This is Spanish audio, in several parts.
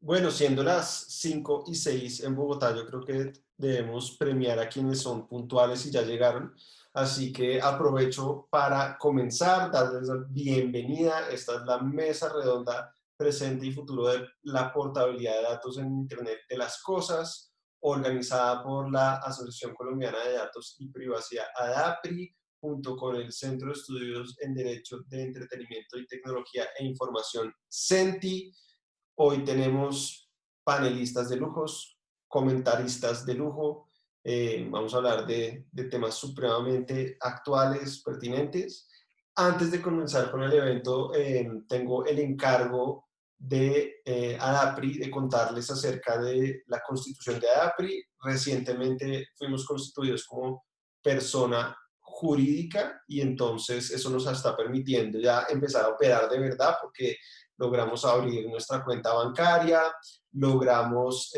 Bueno, siendo las 5:06 en Bogotá, yo creo que debemos premiar a quienes son puntuales y ya llegaron. Así que aprovecho para comenzar, darles la bienvenida. Esta es la mesa redonda presente y futuro de la portabilidad de datos en Internet de las cosas, organizada por la Asociación Colombiana de Datos y Privacidad, ADAPRI, junto con el Centro de Estudios en Derecho de Entretenimiento y Tecnología e Información, CENTI. Hoy tenemos panelistas de lujos, comentaristas de lujo. Vamos a hablar de temas supremamente actuales, pertinentes. Antes de comenzar con el evento, tengo el encargo de ADAPRI de contarles acerca de la constitución de ADAPRI. Recientemente fuimos constituidos como persona jurídica y entonces eso nos está permitiendo ya empezar a operar de verdad porque logramos abrir nuestra cuenta bancaria, logramos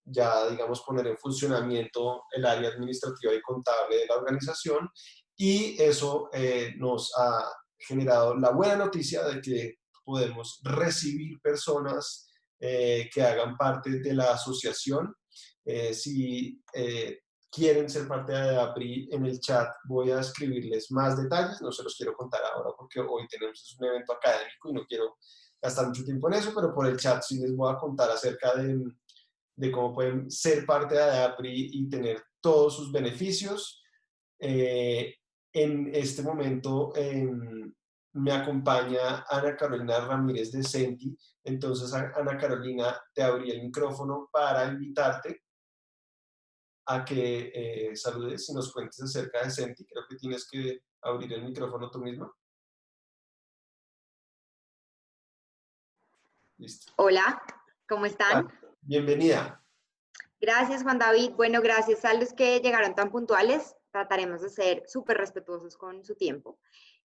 ya, digamos, poner en funcionamiento el área administrativa y contable de la organización y eso nos ha generado la buena noticia de que podemos recibir personas que hagan parte de la asociación. Si quieren ser parte de APRI, en el chat voy a escribirles más detalles, no se los quiero contar ahora porque hoy tenemos un evento académico y no quiero gastar mucho tiempo en eso, pero por el chat sí les voy a contar acerca de cómo pueden ser parte de ADAPRI y tener todos sus beneficios. Eh, en este momento me acompaña Ana Carolina Ramírez de Senti. Entonces, Ana Carolina, te abrí el micrófono para invitarte a que saludes y nos cuentes acerca de Senti. Creo que tienes que abrir el micrófono tú misma. Listo. Hola, ¿cómo están? Bienvenida. Gracias, Juan David. Bueno, gracias a los que llegaron tan puntuales. Trataremos de ser súper respetuosos con su tiempo.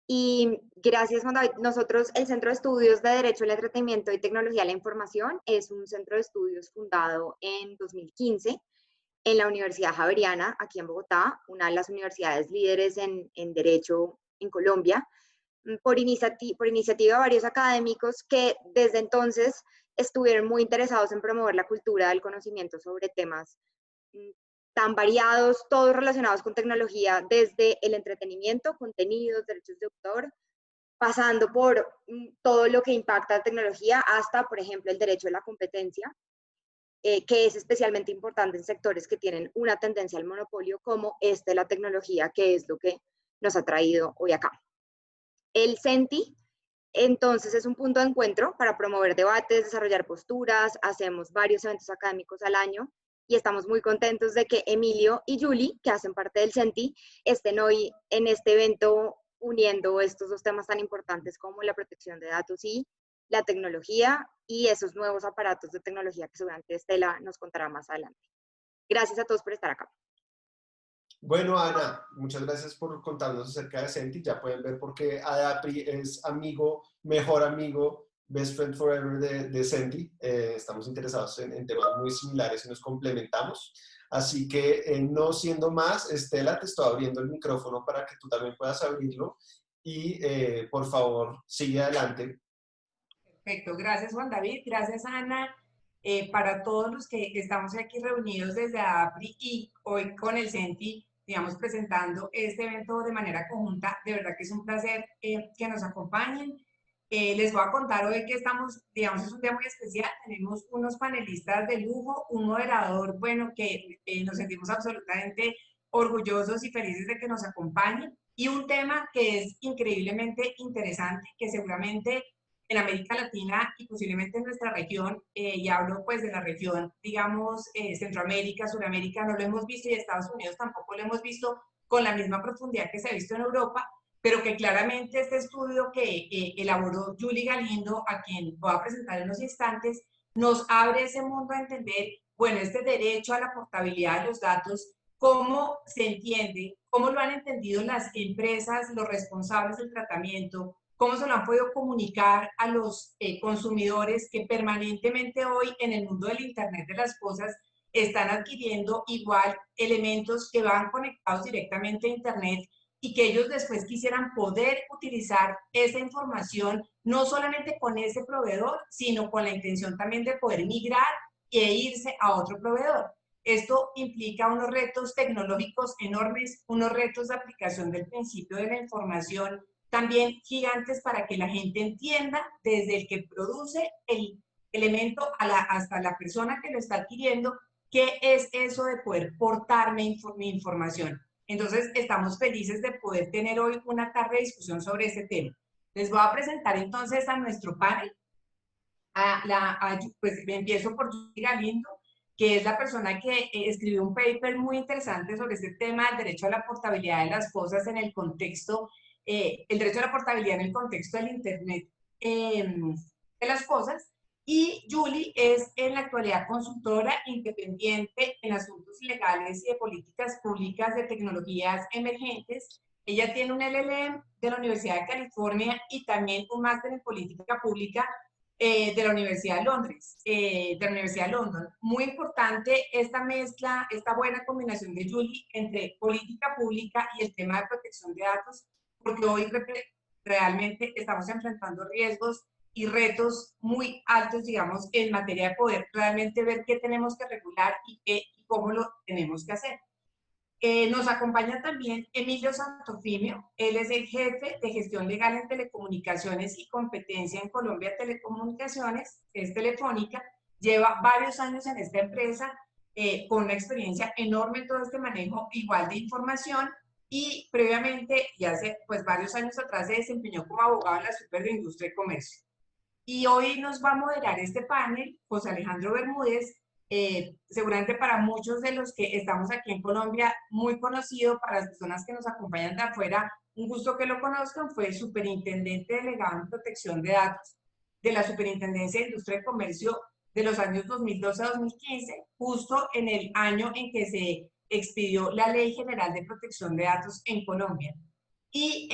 Y gracias, Juan David. Nosotros, el Centro de Estudios de Derecho al Entretenimiento y Tecnología de la Información, es un centro de estudios fundado en 2015 en la Universidad Javeriana, aquí en Bogotá, una de las universidades líderes en Derecho en Colombia. Por iniciativa de varios académicos que desde entonces estuvieron muy interesados en promover la cultura del conocimiento sobre temas mm, tan variados, todos relacionados con tecnología, desde el entretenimiento, contenidos, derechos de autor, pasando por todo lo que impacta la tecnología hasta, por ejemplo, el derecho de la competencia, que es especialmente importante en sectores que tienen una tendencia al monopolio, como la tecnología, que es lo que nos ha traído hoy acá. El CENTI, entonces, es un punto de encuentro para promover debates, desarrollar posturas, hacemos varios eventos académicos al año y estamos muy contentos de que Emilio y Julie, que hacen parte del CENTI, estén hoy en este evento uniendo estos dos temas tan importantes como la protección de datos y la tecnología y esos nuevos aparatos de tecnología que seguramente Estela nos contará más adelante. Gracias a todos por estar acá. Bueno, Ana, muchas gracias por contarnos acerca de Senti. Ya pueden ver por qué ADAPRI es amigo, mejor amigo, best friend forever de Senti. Estamos interesados en temas muy similares y nos complementamos. Así que, no siendo más, Estela, te estoy abriendo el micrófono para que tú también puedas abrirlo y, por favor, sigue adelante. Perfecto, gracias Juan David, gracias Ana, para todos los que estamos aquí reunidos desde APRI y hoy con el CENTI, digamos, presentando este evento de manera conjunta, de verdad que es un placer que nos acompañen. Les voy a contar hoy que estamos, digamos, es un día muy especial, tenemos unos panelistas de lujo, un moderador, bueno, que nos sentimos absolutamente orgullosos y felices de que nos acompañen, y un tema que es increíblemente interesante, que seguramente en América Latina y posiblemente en nuestra región, y hablo pues de la región, digamos, Centroamérica, Suramérica, no lo hemos visto y Estados Unidos tampoco lo hemos visto con la misma profundidad que se ha visto en Europa, pero que claramente este estudio que elaboró Julie Galindo, a quien voy a presentar en unos instantes, nos abre ese mundo a entender, bueno, este derecho a la portabilidad de los datos, cómo se entiende, cómo lo han entendido las empresas, los responsables del tratamiento, cómo se lo han podido comunicar a los consumidores que permanentemente hoy en el mundo del Internet de las cosas están adquiriendo igual elementos que van conectados directamente a Internet y que ellos después quisieran poder utilizar esa información no solamente con ese proveedor, sino con la intención también de poder migrar e irse a otro proveedor. Esto implica unos retos tecnológicos enormes, unos retos de aplicación del principio de la información también gigantes para que la gente entienda desde el que produce el elemento hasta la persona que lo está adquiriendo, qué es eso de poder portar mi información. Entonces, estamos felices de poder tener hoy una tarde de discusión sobre este tema. Les voy a presentar entonces a nuestro panel. Pues empiezo por Julie Galindo, que es la persona que escribió un paper muy interesante sobre este tema del derecho a la portabilidad de las cosas en el contexto, el derecho a la portabilidad en el contexto del Internet de las cosas. Y Julie es en la actualidad consultora independiente en asuntos legales y de políticas públicas de tecnologías emergentes. Ella tiene un LLM de la Universidad de California y también un máster en política pública de la Universidad de Londres, de la Universidad de London. Muy importante esta mezcla, esta buena combinación de Julie entre política pública y el tema de protección de datos, porque hoy realmente estamos enfrentando riesgos y retos muy altos, digamos, en materia de poder realmente ver qué tenemos que regular y cómo lo tenemos que hacer. Nos acompaña también Emilio Santofimio. Él es el jefe de gestión legal en telecomunicaciones y competencia en Colombia Telecomunicaciones, es Telefónica. Lleva varios años en esta empresa con una experiencia enorme en todo este manejo igual de información y previamente, ya hace pues varios años atrás, se desempeñó como abogado en la Super de Industria y Comercio. Y hoy nos va a moderar este panel José Alejandro Bermúdez, seguramente para muchos de los que estamos aquí en Colombia, muy conocido, para las personas que nos acompañan de afuera, un gusto que lo conozcan, fue superintendente delegado en protección de datos de la Superintendencia de Industria y Comercio de los años 2012 a 2015, justo en el año en que se expidió la Ley General de Protección de Datos en Colombia. Y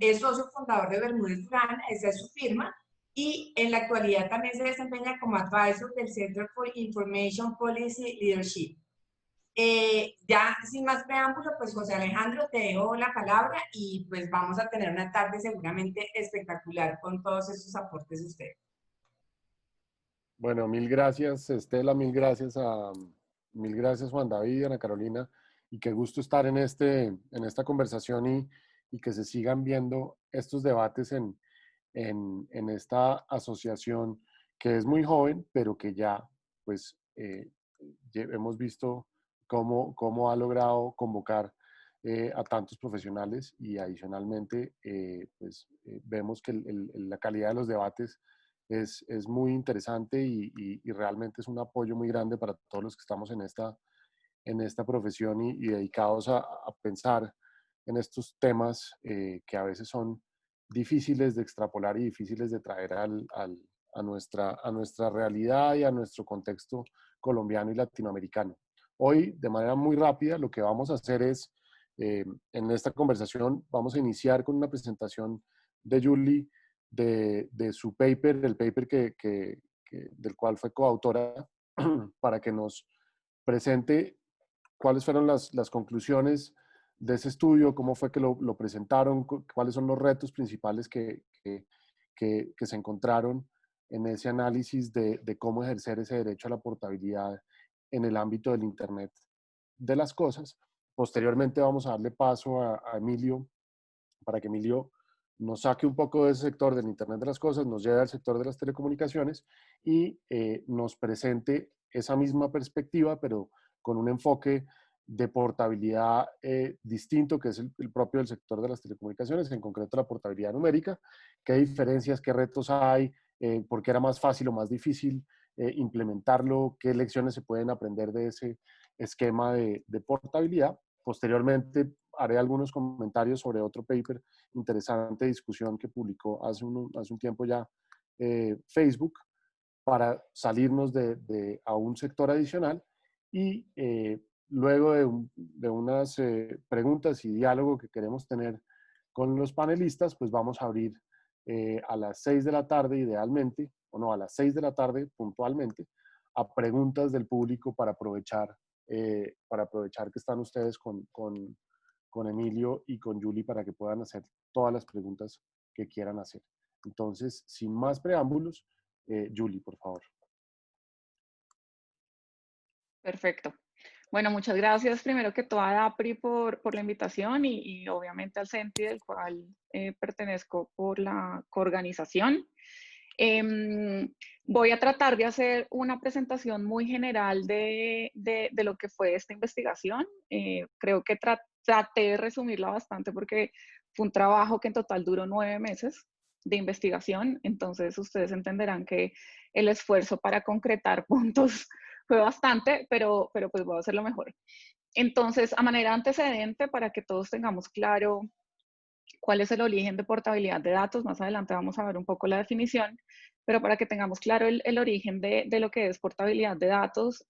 es socio fundador de Bermúdez Durán, esa es su firma, y en la actualidad también se desempeña como advisor del Center for Information Policy Leadership. Ya sin más preámbulo, pues José Alejandro, te dejo la palabra y pues vamos a tener una tarde seguramente espectacular con todos estos aportes de ustedes. Bueno, mil gracias Estela, mil gracias Juan David, Ana Carolina, y qué gusto estar en esta conversación y que se sigan viendo estos debates en esta asociación que es muy joven, pero que ya pues hemos visto cómo ha logrado convocar a tantos profesionales y adicionalmente vemos que la calidad de los debates es muy interesante y realmente es un apoyo muy grande para todos los que estamos en esta profesión y dedicados a pensar en estos temas que a veces son difíciles de extrapolar y difíciles de traer a nuestra realidad y a nuestro contexto colombiano y latinoamericano. Hoy, de manera muy rápida, lo que vamos a hacer es, en esta conversación, vamos a iniciar con una presentación de Julie de su paper, el paper del cual fue coautora, para que nos presente cuáles fueron las conclusiones de ese estudio, cómo fue que lo presentaron, cuáles son los retos principales que se encontraron en ese análisis de cómo ejercer ese derecho a la portabilidad en el ámbito del Internet de las cosas. Posteriormente vamos a darle paso a Emilio para que Emilio nos saque un poco de ese sector del Internet de las cosas, nos lleve al sector de las telecomunicaciones y nos presente esa misma perspectiva, pero con un enfoque de portabilidad distinto, que es el propio del sector de las telecomunicaciones, en concreto la portabilidad numérica, qué diferencias, qué retos hay, por qué era más fácil o más difícil implementarlo, qué lecciones se pueden aprender de ese esquema de portabilidad. Posteriormente haré algunos comentarios sobre otro paper interesante de discusión que publicó hace un tiempo ya Facebook, para salirnos a un sector adicional y luego de unas preguntas y diálogo que queremos tener con los panelistas, pues vamos a abrir a las 6 de la tarde idealmente, o no, a las 6 de la tarde puntualmente, a preguntas del público para aprovechar que están ustedes con con Emilio y con Julie para que puedan hacer todas las preguntas que quieran hacer. Entonces, sin más preámbulos, Julie, por favor. Perfecto. Bueno, muchas gracias primero que todo a APRI por la invitación y obviamente al CENTI, del cual pertenezco por la coorganización. Voy a tratar de hacer una presentación muy general de lo que fue esta investigación. Creo que traté de resumirla bastante porque fue un trabajo que en total duró 9 meses de investigación, entonces ustedes entenderán que el esfuerzo para concretar puntos fue bastante, pero pues voy a hacerlo mejor. Entonces, a manera de antecedente, para que todos tengamos claro cuál es el origen de portabilidad de datos, más adelante vamos a ver un poco la definición, pero para que tengamos claro el origen de lo que es portabilidad de datos,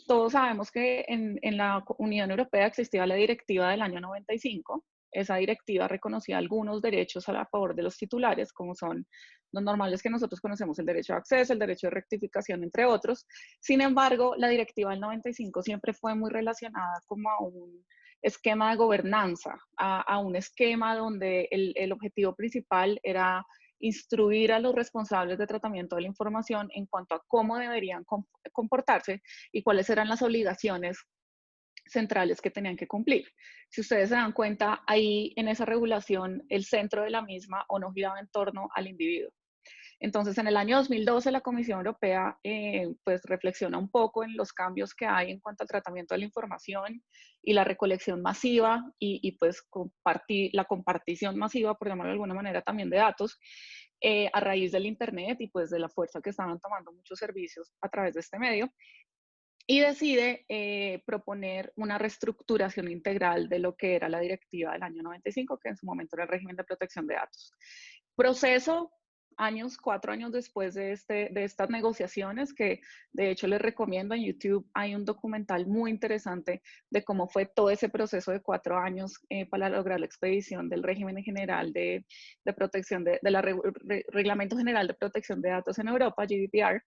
todos sabemos que en la Unión Europea existía la directiva del año 95. Esa directiva reconocía algunos derechos a favor de los titulares, como son los normales que nosotros conocemos, el derecho de acceso, el derecho de rectificación, entre otros. Sin embargo, la directiva del 95 siempre fue muy relacionada como a un esquema de gobernanza, a un esquema donde el objetivo principal era instruir a los responsables de tratamiento de la información en cuanto a cómo deberían comportarse y cuáles eran las obligaciones centrales que tenían que cumplir. Si ustedes se dan cuenta, ahí en esa regulación, el centro de la misma o no giraba en torno al individuo. Entonces, en el año 2012, la Comisión Europea pues reflexiona un poco en los cambios que hay en cuanto al tratamiento de la información y la recolección masiva y pues la compartición masiva, por llamarlo de alguna manera, también de datos a raíz del Internet y pues de la fuerza que estaban tomando muchos servicios a través de este medio. Y decide proponer una reestructuración integral de lo que era la directiva del año 95, que en su momento era el régimen de protección de datos. Proceso 4 años después de estas negociaciones, que de hecho les recomiendo en YouTube, hay un documental muy interesante de cómo fue todo ese proceso de 4 años para lograr la expedición del régimen general de protección Reglamento General de Protección de Datos en Europa, GDPR.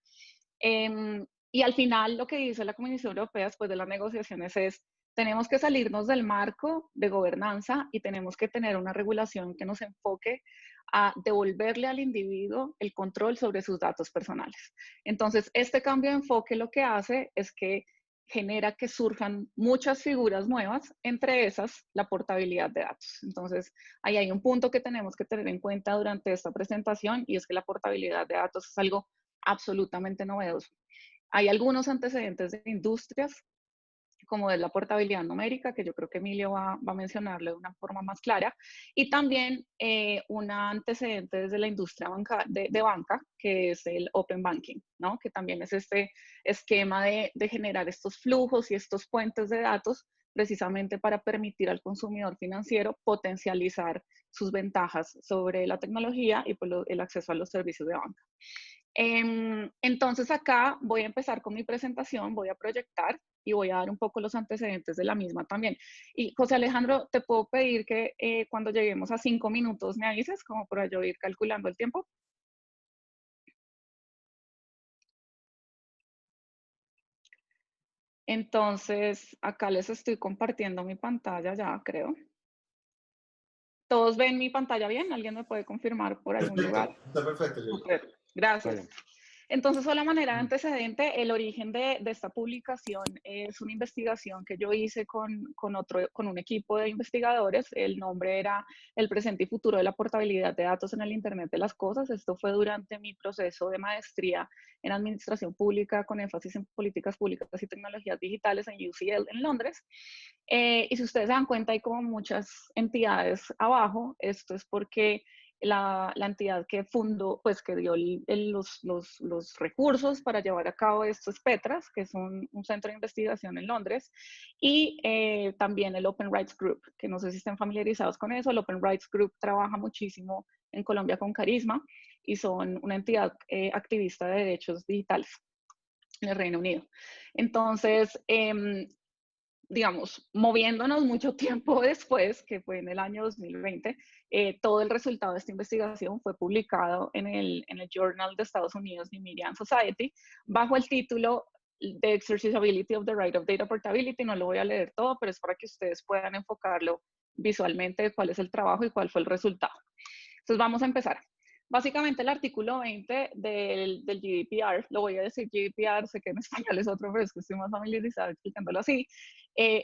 Y al final lo que dice la Comisión Europea después de las negociaciones es: tenemos que salirnos del marco de gobernanza y tenemos que tener una regulación que nos enfoque a devolverle al individuo el control sobre sus datos personales. Entonces, este cambio de enfoque lo que hace es que genera que surjan muchas figuras nuevas, entre esas la portabilidad de datos. Entonces, ahí hay un punto que tenemos que tener en cuenta durante esta presentación y es que la portabilidad de datos es algo absolutamente novedoso. Hay algunos antecedentes de industrias, como de la portabilidad numérica, que yo creo que Emilio va a mencionarle de una forma más clara, y también un antecedente desde la industria de banca, que es el Open Banking, ¿no? Que también es este esquema de generar estos flujos y estos puentes de datos precisamente para permitir al consumidor financiero potencializar sus ventajas sobre la tecnología y pues, el acceso a los servicios de banca. Entonces acá voy a empezar con mi presentación, voy a proyectar y voy a dar un poco los antecedentes de la misma también. Y José Alejandro, te puedo pedir que cuando lleguemos a 5 minutos me avises, como para yo ir calculando el tiempo. Entonces, acá les estoy compartiendo mi pantalla ya, creo. ¿Todos ven mi pantalla bien? ¿Alguien me puede confirmar por algún lugar? Está perfecto. Súper, gracias. Entonces, solo manera de antecedente, el origen de esta publicación es una investigación que yo hice con un equipo de investigadores. El nombre era El presente y futuro de la portabilidad de datos en el Internet de las cosas. Esto fue durante mi proceso de maestría en administración pública con énfasis en políticas públicas y tecnologías digitales en UCL en Londres. Y si ustedes se dan cuenta, hay como muchas entidades abajo. Esto es porque la entidad que fundó, pues que dio los recursos para llevar a cabo esto es Petras, que es un centro de investigación en Londres, y también el Open Rights Group, que no sé si estén familiarizados con eso. El Open Rights Group trabaja muchísimo en Colombia con Carisma y son una entidad activista de derechos digitales en el Reino Unido. Entonces, digamos, moviéndonos mucho tiempo después, que fue en el año 2020, todo el resultado de esta investigación fue publicado en el Journal de Estados Unidos, The Media and Society, bajo el título The Exercitability of the Right of Data Portability, no lo voy a leer todo, pero es para que ustedes puedan enfocarlo visualmente de cuál es el trabajo y cuál fue el resultado. Entonces vamos a empezar. Básicamente el artículo 20 del GDPR, lo voy a decir GDPR, sé que en español es otro, pero es que estoy más familiarizada explicándolo así,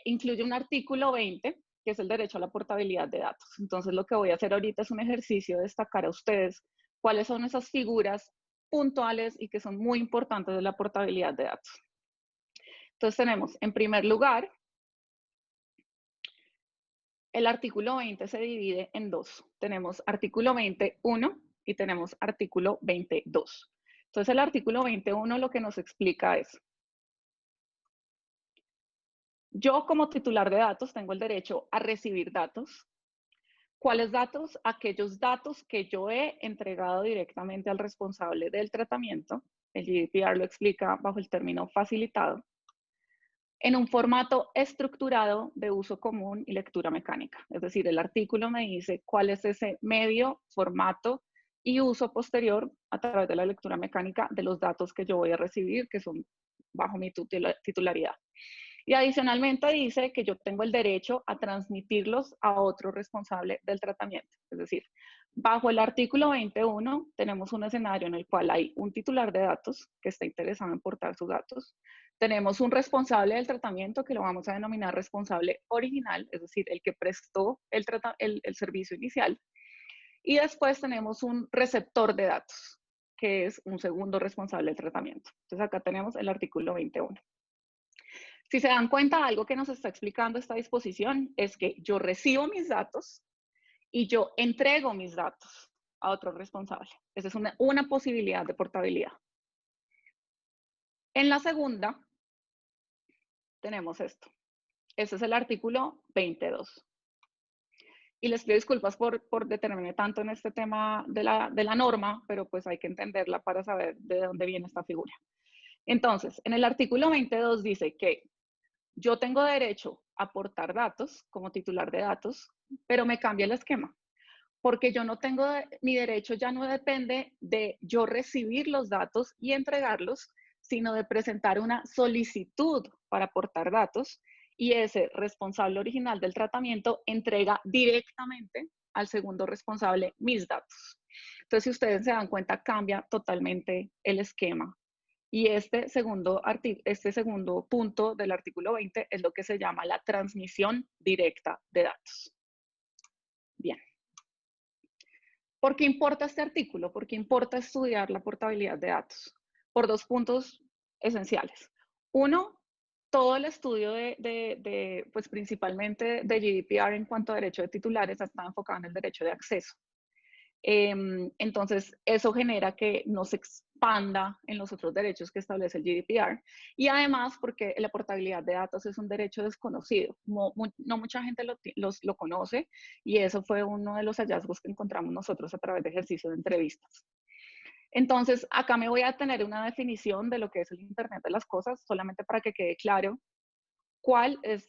incluye un artículo 20, que es el derecho a la portabilidad de datos. Entonces lo que voy a hacer ahorita es un ejercicio de destacar a ustedes cuáles son esas figuras puntuales y que son muy importantes de la portabilidad de datos. Entonces tenemos, en primer lugar, el artículo 20 se divide en dos. Tenemos artículo 21 y tenemos artículo 22. Entonces el artículo 21 lo que nos explica es, yo como titular de datos tengo el derecho a recibir datos. ¿Cuáles datos? Aquellos datos que yo he entregado directamente al responsable del tratamiento. El GDPR lo explica bajo el término facilitado, en un formato estructurado de uso común y lectura mecánica. Es decir, el artículo me dice cuál es ese medio, formato y uso posterior a través de la lectura mecánica de los datos que yo voy a recibir, que son bajo mi titularidad. Y adicionalmente dice que yo tengo el derecho a transmitirlos a otro responsable del tratamiento. Es decir, bajo el artículo 21 tenemos un escenario en el cual hay un titular de datos que está interesado en portar sus datos. Tenemos un responsable del tratamiento que lo vamos a denominar responsable original, es decir, el que prestó el servicio inicial. Y después tenemos un receptor de datos, que es un segundo responsable del tratamiento. Entonces acá tenemos el artículo 21. Si se dan cuenta, algo que nos está explicando esta disposición es que yo recibo mis datos y yo entrego mis datos a otro responsable. Esa es una posibilidad de portabilidad. En la segunda, tenemos esto. Ese es el artículo 22. Y les pido disculpas por detenerme tanto en este tema de la norma, pero pues hay que entenderla para saber de dónde viene esta figura. Entonces, en el artículo 22 dice que yo tengo derecho a aportar datos como titular de datos, pero me cambia el esquema, porque yo no tengo, mi derecho ya no depende de yo recibir los datos y entregarlos, sino de presentar una solicitud para aportar datos y ese responsable original del tratamiento entrega directamente al segundo responsable mis datos. Entonces, si ustedes se dan cuenta, cambia totalmente el esquema. Y este segundo punto del artículo 20 es lo que se llama la transmisión directa de datos. Bien. ¿Por qué importa este artículo? ¿Por qué importa estudiar la portabilidad de datos? Por dos puntos esenciales. Uno, todo el estudio pues principalmente de GDPR en cuanto a derecho de titulares está enfocado en el derecho de acceso. Entonces, eso genera que no se expanda en los otros derechos que establece el GDPR. Y además, porque la portabilidad de datos es un derecho desconocido. No mucha gente lo conoce y eso fue uno de los hallazgos que encontramos nosotros a través de ejercicios de entrevistas. Entonces, acá me voy a tener una definición de lo que es el Internet de las cosas, solamente para que quede claro cuál es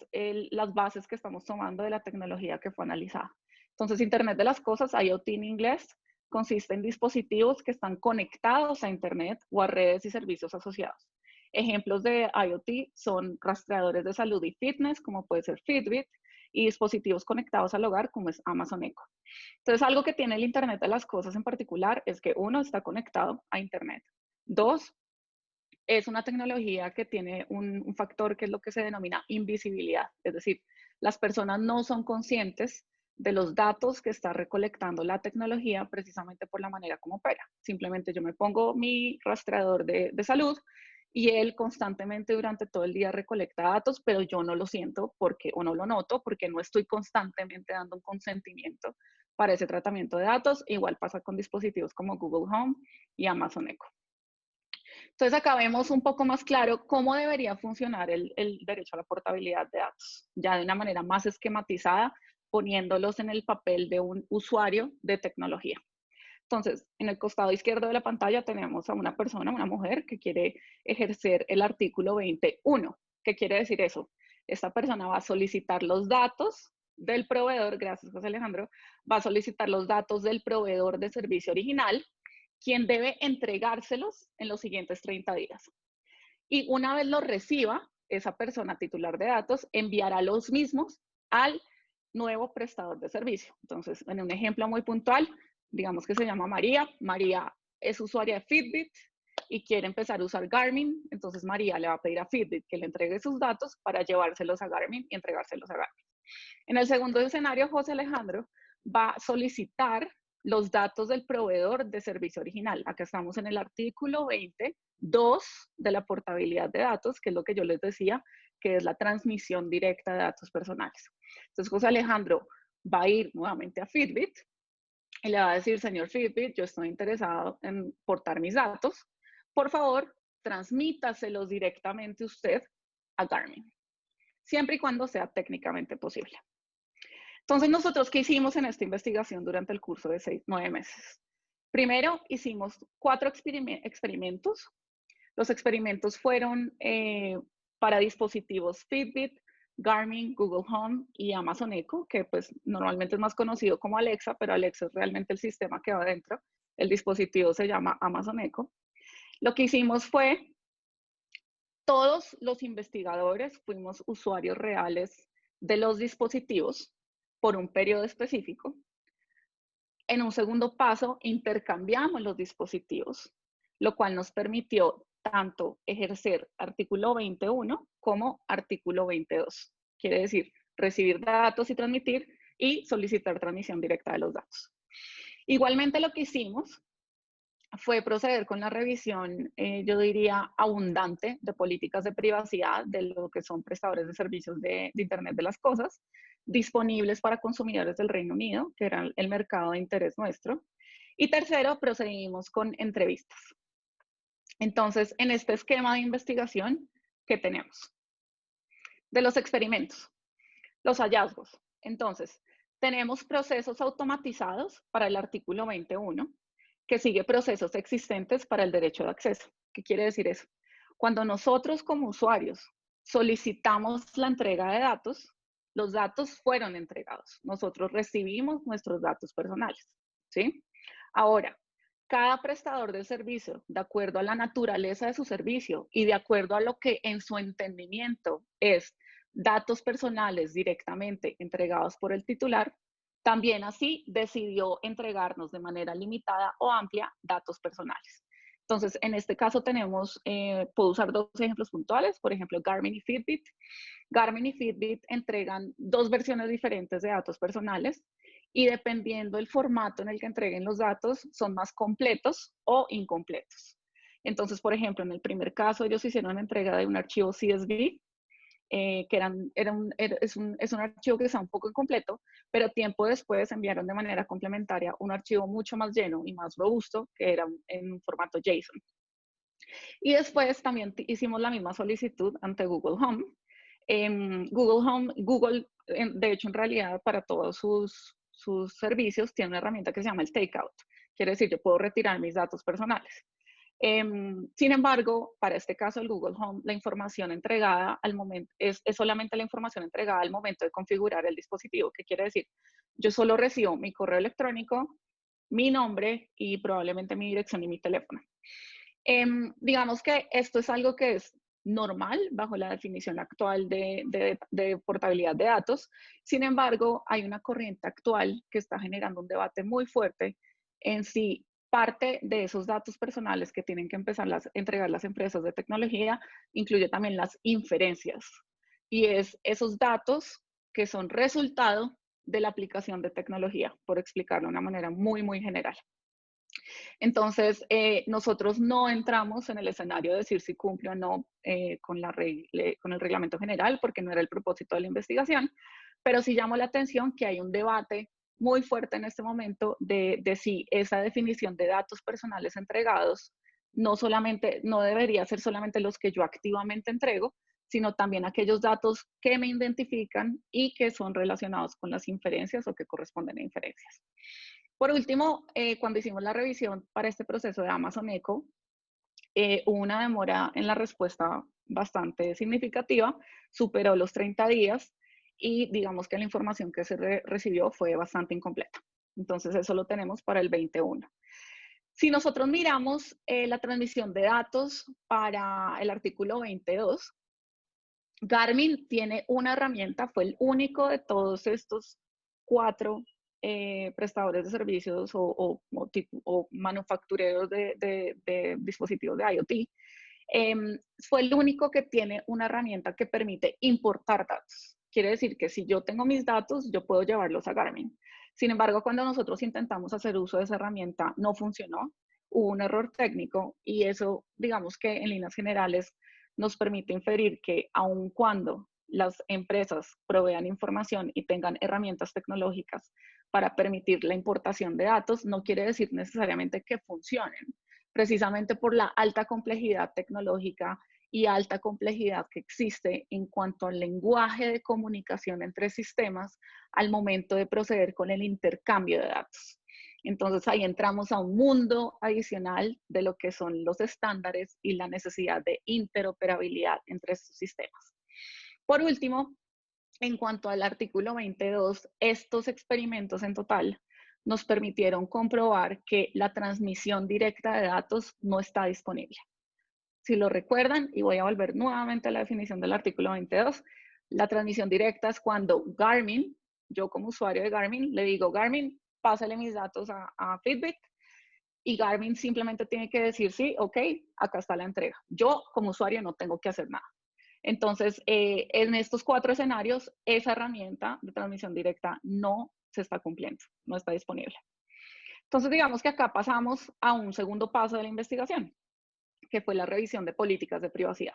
las bases que estamos tomando de la tecnología que fue analizada. Entonces, Internet de las cosas, IoT en inglés, consiste en dispositivos que están conectados a Internet o a redes y servicios asociados. Ejemplos de IoT son rastreadores de salud y fitness, como puede ser Fitbit, y dispositivos conectados al hogar, como es Amazon Echo. Entonces, algo que tiene el Internet de las cosas en particular es que, uno, está conectado a Internet. Dos, es una tecnología que tiene un factor que es lo que se denomina invisibilidad. Es decir, las personas no son conscientes de los datos que está recolectando la tecnología precisamente por la manera como opera. Simplemente yo me pongo mi rastreador de salud y él constantemente durante todo el día recolecta datos, pero yo no lo siento porque, o no lo noto porque no estoy constantemente dando un consentimiento para ese tratamiento de datos. Igual pasa con dispositivos como Google Home y Amazon Echo. Entonces acá vemos un poco más claro cómo debería funcionar el derecho a la portabilidad de datos, ya de una manera más esquematizada, poniéndolos en el papel de un usuario de tecnología. Entonces, en el costado izquierdo de la pantalla tenemos a una persona, una mujer, que quiere ejercer el artículo 21. ¿Qué quiere decir eso? Esta persona va a solicitar los datos del proveedor, gracias José Alejandro, va a solicitar los datos del proveedor de servicio original, quien debe entregárselos en los siguientes 30 días. y una vez los reciba, esa persona titular de datos enviará los mismos al nuevo prestador de servicio. Entonces, en un ejemplo muy puntual, digamos que se llama María. María es usuaria de Fitbit y quiere empezar a usar Garmin. Entonces, María le va a pedir a Fitbit que le entregue sus datos para llevárselos a Garmin y entregárselos a Garmin. En el segundo escenario, José Alejandro va a solicitar los datos del proveedor de servicio original. Acá estamos en el artículo 20.2 de la portabilidad de datos, que es lo que yo les decía, que es la transmisión directa de datos personales. Entonces, José Alejandro va a ir nuevamente a Fitbit y le va a decir, señor Fitbit, yo estoy interesado en portar mis datos. Por favor, transmítaselos directamente usted a Garmin, siempre y cuando sea técnicamente posible. Entonces, nosotros, ¿qué hicimos en esta investigación durante el curso de 9 meses? Primero, hicimos 4 experimentos. Los experimentos fueron para dispositivos Fitbit, Garmin, Google Home y Amazon Echo, que pues normalmente es más conocido como Alexa, pero Alexa es realmente el sistema que va dentro. El dispositivo se llama Amazon Echo. Lo que hicimos fue, todos los investigadores fuimos usuarios reales de los dispositivos por un periodo específico. En un segundo paso, intercambiamos los dispositivos, lo cual nos permitió tanto ejercer artículo 20.1 como artículo 20.2. Quiere decir, recibir datos y transmitir y solicitar transmisión directa de los datos. Igualmente lo que hicimos fue proceder con la revisión, yo diría, abundante de políticas de privacidad de lo que son prestadores de servicios de Internet de las Cosas, disponibles para consumidores del Reino Unido, que era el mercado de interés nuestro. Y tercero, procedimos con entrevistas. Entonces, en este esquema de investigación, ¿qué tenemos? De los experimentos, los hallazgos. Entonces, tenemos procesos automatizados para el artículo 20.1, que sigue procesos existentes para el derecho de acceso. ¿Qué quiere decir eso? Cuando nosotros como usuarios solicitamos la entrega de datos, los datos fueron entregados. Nosotros recibimos nuestros datos personales, ¿sí? Ahora, cada prestador del servicio, de acuerdo a la naturaleza de su servicio y de acuerdo a lo que en su entendimiento es datos personales directamente entregados por el titular, también así decidió entregarnos de manera limitada o amplia datos personales. Entonces, en este caso tenemos, puedo usar 2 ejemplos puntuales, por ejemplo, Garmin y Fitbit. Garmin y Fitbit entregan 2 versiones diferentes de datos personales y dependiendo del formato en el que entreguen los datos, son más completos o incompletos. Entonces, por ejemplo, en el primer caso, ellos hicieron una entrega de un archivo CSV, que es un archivo que está un poco incompleto, pero tiempo después enviaron de manera complementaria un archivo mucho más lleno y más robusto, que era en un formato JSON. Y después también hicimos la misma solicitud ante Google Home. Google, de hecho, en realidad, para todos sus servicios, tiene una herramienta que se llama el Takeout. Quiere decir, yo puedo retirar mis datos personales. Sin embargo, para este caso, el Google Home, la información entregada al momento es solamente la información entregada al momento de configurar el dispositivo. ¿Qué quiere decir? Yo solo recibo mi correo electrónico, mi nombre y probablemente mi dirección y mi teléfono. Digamos que esto es algo que es normal bajo la definición actual de portabilidad de datos. Sin embargo, hay una corriente actual que está generando un debate muy fuerte en si parte de esos datos personales que tienen que empezar a entregar las empresas de tecnología incluye también las inferencias. Y es esos datos que son resultado de la aplicación de tecnología, por explicarlo de una manera muy, muy general. Entonces, nosotros no entramos en el escenario de decir si cumple o no con el reglamento general, porque no era el propósito de la investigación, pero sí llamó la atención que hay un debate muy fuerte en este momento de si esa definición de datos personales entregados no debería ser solamente los que yo activamente entrego, sino también aquellos datos que me identifican y que son relacionados con las inferencias o que corresponden a inferencias. Por último, cuando hicimos la revisión para este proceso de Amazon Echo, hubo una demora en la respuesta bastante significativa, superó los 30 días y digamos que la información que se recibió fue bastante incompleta. Entonces eso lo tenemos para el 20.1. Si nosotros miramos la transmisión de datos para el artículo 22, Garmin tiene una herramienta, fue el único de todos estos 4 prestadores de servicios o manufactureros de dispositivos de IoT. Fue el único que tiene una herramienta que permite importar datos. Quiere decir que si yo tengo mis datos, yo puedo llevarlos a Garmin. Sin embargo, cuando nosotros intentamos hacer uso de esa herramienta, no funcionó. Hubo un error técnico y eso, digamos que en líneas generales, nos permite inferir que aun cuando las empresas provean información y tengan herramientas tecnológicas para permitir la importación de datos, no quiere decir necesariamente que funcionen, precisamente por la alta complejidad tecnológica y alta complejidad que existe en cuanto al lenguaje de comunicación entre sistemas al momento de proceder con el intercambio de datos. Entonces ahí entramos a un mundo adicional de lo que son los estándares y la necesidad de interoperabilidad entre estos sistemas. Por último, en cuanto al artículo 22, estos experimentos en total nos permitieron comprobar que la transmisión directa de datos no está disponible. Si lo recuerdan, y voy a volver nuevamente a la definición del artículo 22, la transmisión directa es cuando Garmin, yo como usuario de Garmin, le digo, Garmin, pásale mis datos a Fitbit, y Garmin simplemente tiene que decir, sí, ok, acá está la entrega. Yo como usuario no tengo que hacer nada. Entonces, en estos 4 escenarios, esa herramienta de transmisión directa no se está cumpliendo, no está disponible. Entonces, digamos que acá pasamos a un segundo paso de la investigación, que fue la revisión de políticas de privacidad.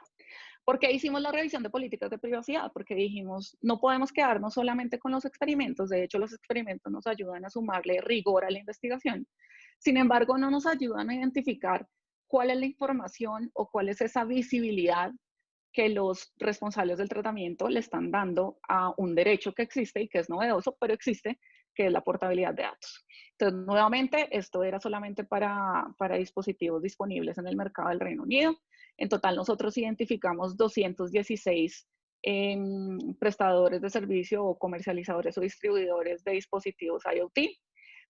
¿Por qué hicimos la revisión de políticas de privacidad? Porque dijimos, no podemos quedarnos solamente con los experimentos. De hecho, los experimentos nos ayudan a sumarle rigor a la investigación. Sin embargo, no nos ayudan a identificar cuál es la información o cuál es esa visibilidad que los responsables del tratamiento le están dando a un derecho que existe y que es novedoso, pero existe, que es la portabilidad de datos. Entonces, nuevamente, esto era solamente para dispositivos disponibles en el mercado del Reino Unido. En total, nosotros identificamos 216 prestadores de servicio o comercializadores o distribuidores de dispositivos IoT,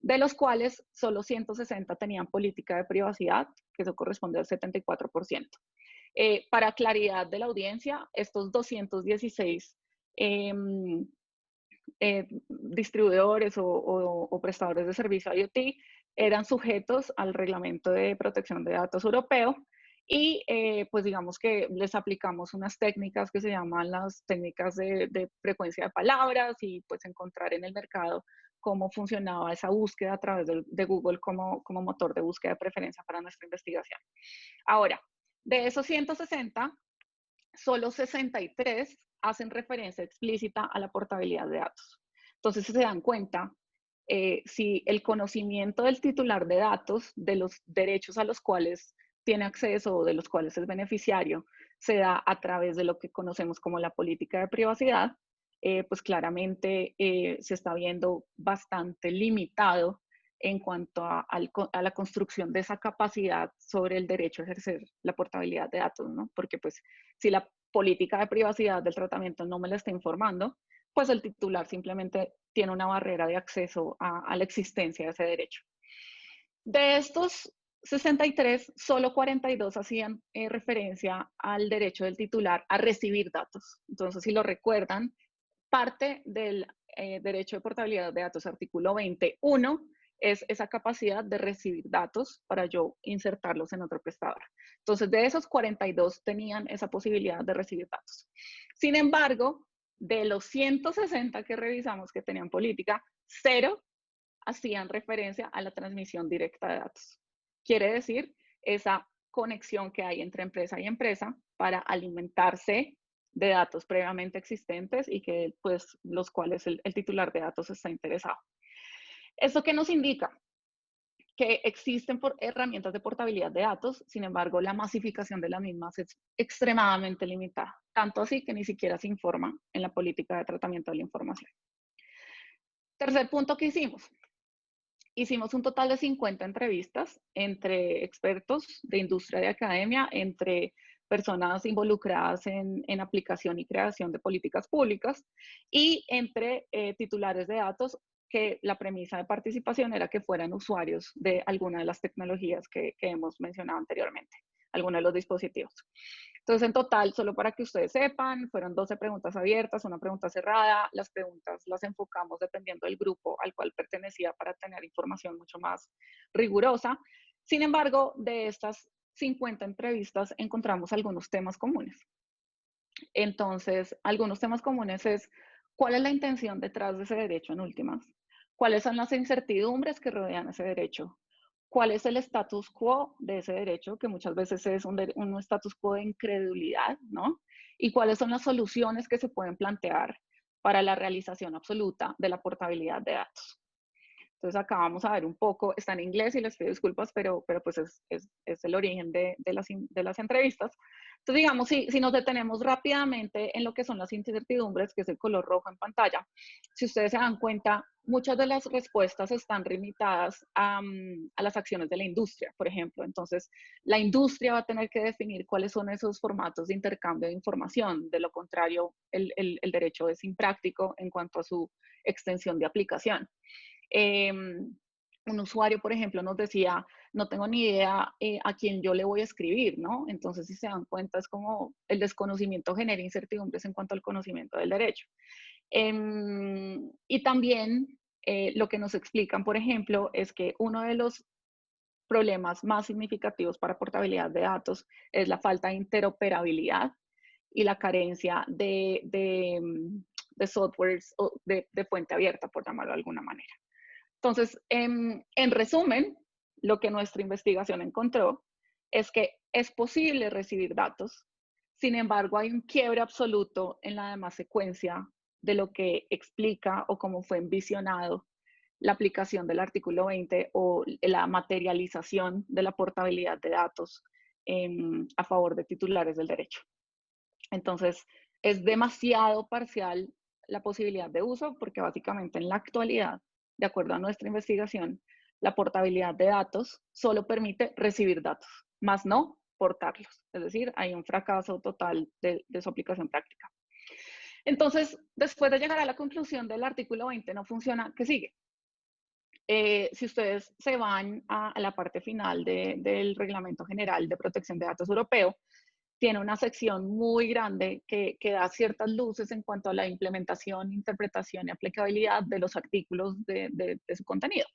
de los cuales solo 160 tenían política de privacidad, que eso corresponde al 74%. Para claridad de la audiencia, estos 216 distribuidores o prestadores de servicio IoT eran sujetos al Reglamento de Protección de Datos Europeo y pues digamos que les aplicamos unas técnicas que se llaman las técnicas de frecuencia de palabras y pues encontrar en el mercado cómo funcionaba esa búsqueda a través de Google como motor de búsqueda de preferencia para nuestra investigación. Ahora, de esos 160, solo 63 hacen referencia explícita a la portabilidad de datos. Entonces, si se dan cuenta, si el conocimiento del titular de datos, de los derechos a los cuales tiene acceso o de los cuales es beneficiario, se da a través de lo que conocemos como la política de privacidad, pues claramente se está viendo bastante limitado en cuanto a la construcción de esa capacidad sobre el derecho a ejercer la portabilidad de datos, ¿no? Porque pues si la política de privacidad del tratamiento no me la está informando, pues el titular simplemente tiene una barrera de acceso a la existencia de ese derecho. De estos 63, solo 42 hacían referencia al derecho del titular a recibir datos. Entonces, si lo recuerdan, parte del derecho de portabilidad de datos, artículo 21, es esa capacidad de recibir datos para yo insertarlos en otro prestador. Entonces, de esos 42 tenían esa posibilidad de recibir datos. Sin embargo, de los 160 que revisamos que tenían política, 0 hacían referencia a la transmisión directa de datos. Quiere decir, esa conexión que hay entre empresa y empresa para alimentarse de datos previamente existentes y que pues los cuales el titular de datos está interesado. ¿Esto qué nos indica? Que existen herramientas de portabilidad de datos, sin embargo, la masificación de las mismas es extremadamente limitada, tanto así que ni siquiera se informa en la política de tratamiento de la información. Tercer punto que hicimos. Hicimos un total de 50 entrevistas entre expertos de industria y academia, entre personas involucradas en aplicación y creación de políticas públicas, y entre titulares de datos, que la premisa de participación era que fueran usuarios de alguna de las tecnologías que hemos mencionado anteriormente, algunos de los dispositivos. Entonces, en total, solo para que ustedes sepan, fueron 12 preguntas abiertas, una pregunta cerrada. Las preguntas las enfocamos dependiendo del grupo al cual pertenecía para tener información mucho más rigurosa. Sin embargo, de estas 50 entrevistas encontramos algunos temas comunes. Entonces, algunos temas comunes es: ¿cuál es la intención detrás de ese derecho en últimas? ¿Cuáles son las incertidumbres que rodean ese derecho? ¿Cuál es el status quo de ese derecho? Que muchas veces es un status quo de incredulidad, ¿no? ¿Y cuáles son las soluciones que se pueden plantear para la realización absoluta de la portabilidad de datos? Entonces acá vamos a ver un poco, está en inglés y les pido disculpas, pero pues es el origen de las entrevistas. Entonces, digamos, si nos detenemos rápidamente en lo que son las incertidumbres, que es el color rojo en pantalla, si ustedes se dan cuenta, muchas de las respuestas están limitadas a las acciones de la industria, por ejemplo. Entonces, la industria va a tener que definir cuáles son esos formatos de intercambio de información. De lo contrario, el derecho es impráctico en cuanto a su extensión de aplicación. Un usuario, por ejemplo, nos decía: no tengo ni idea a quién yo le voy a escribir, ¿no? Entonces, si se dan cuenta, es como el desconocimiento genera incertidumbres en cuanto al conocimiento del derecho. Y también lo que nos explican, por ejemplo, es que uno de los problemas más significativos para portabilidad de datos es la falta de interoperabilidad y la carencia de softwares de fuente abierta, por llamarlo de alguna manera. Entonces, en resumen, lo que nuestra investigación encontró es que es posible recibir datos. Sin embargo, hay un quiebre absoluto en la demás secuencia de lo que explica o cómo fue envisionado la aplicación del artículo 20 o la materialización de la portabilidad de datos a favor de titulares del derecho. Entonces, es demasiado parcial la posibilidad de uso, porque básicamente en la actualidad, de acuerdo a nuestra investigación, la portabilidad de datos solo permite recibir datos, más no portarlos. Es decir, hay un fracaso total de su aplicación práctica. Entonces, después de llegar a la conclusión del artículo 20 no funciona, ¿qué sigue? Si ustedes se van a la parte final del Reglamento General de Protección de Datos Europeo, tiene una sección muy grande que da ciertas luces en cuanto a la implementación, interpretación y aplicabilidad de los artículos de su contenido.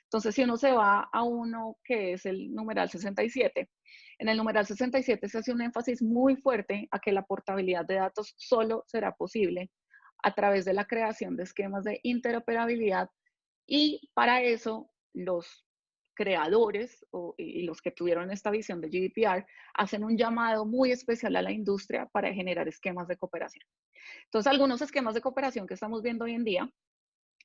Entonces, si uno se va a uno que es el numeral 67, en el numeral 67 se hace un énfasis muy fuerte a que la portabilidad de datos solo será posible a través de la creación de esquemas de interoperabilidad, y para eso los creadores y los que tuvieron esta visión de GDPR hacen un llamado muy especial a la industria para generar esquemas de cooperación. Entonces, algunos esquemas de cooperación que estamos viendo hoy en día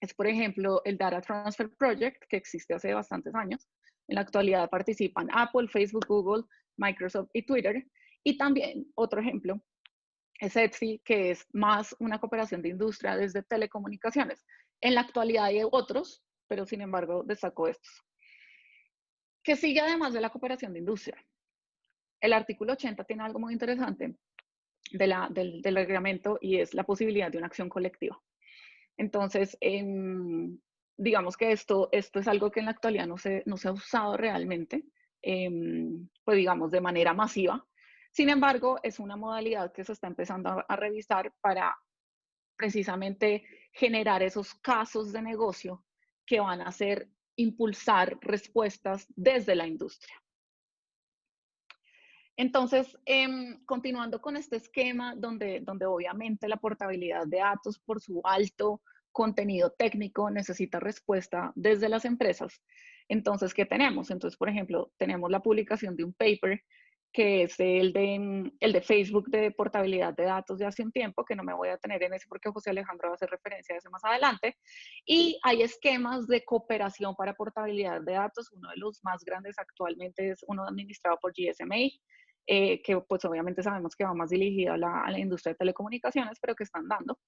es, por ejemplo, el Data Transfer Project, que existe hace bastantes años. En la actualidad participan Apple, Facebook, Google, Microsoft y Twitter. Y también, otro ejemplo, es ETSI, que es más una cooperación de industria desde telecomunicaciones. En la actualidad hay otros, pero sin embargo destaco estos. ¿Qué sigue además de la cooperación de industria? El artículo 80 tiene algo muy interesante del reglamento, y es la posibilidad de una acción colectiva. Entonces, digamos que esto es algo que en la actualidad no se ha usado realmente, pues digamos de manera masiva. Sin embargo, es una modalidad que se está empezando a revisar para precisamente generar esos casos de negocio que van a hacer impulsar respuestas desde la industria. Entonces, continuando con este esquema donde obviamente la portabilidad de datos por su alto contenido técnico necesita respuesta desde las empresas. Entonces, ¿qué tenemos? Entonces, por ejemplo, tenemos la publicación de un paper que es el de Facebook de portabilidad de datos de hace un tiempo, que no me voy a detener en ese porque José Alejandro va a hacer referencia a ese más adelante. Y hay esquemas de cooperación para portabilidad de datos. Uno de los más grandes actualmente es uno administrado por GSMA, que pues obviamente sabemos que va más dirigido a la industria de telecomunicaciones, pero que están dando.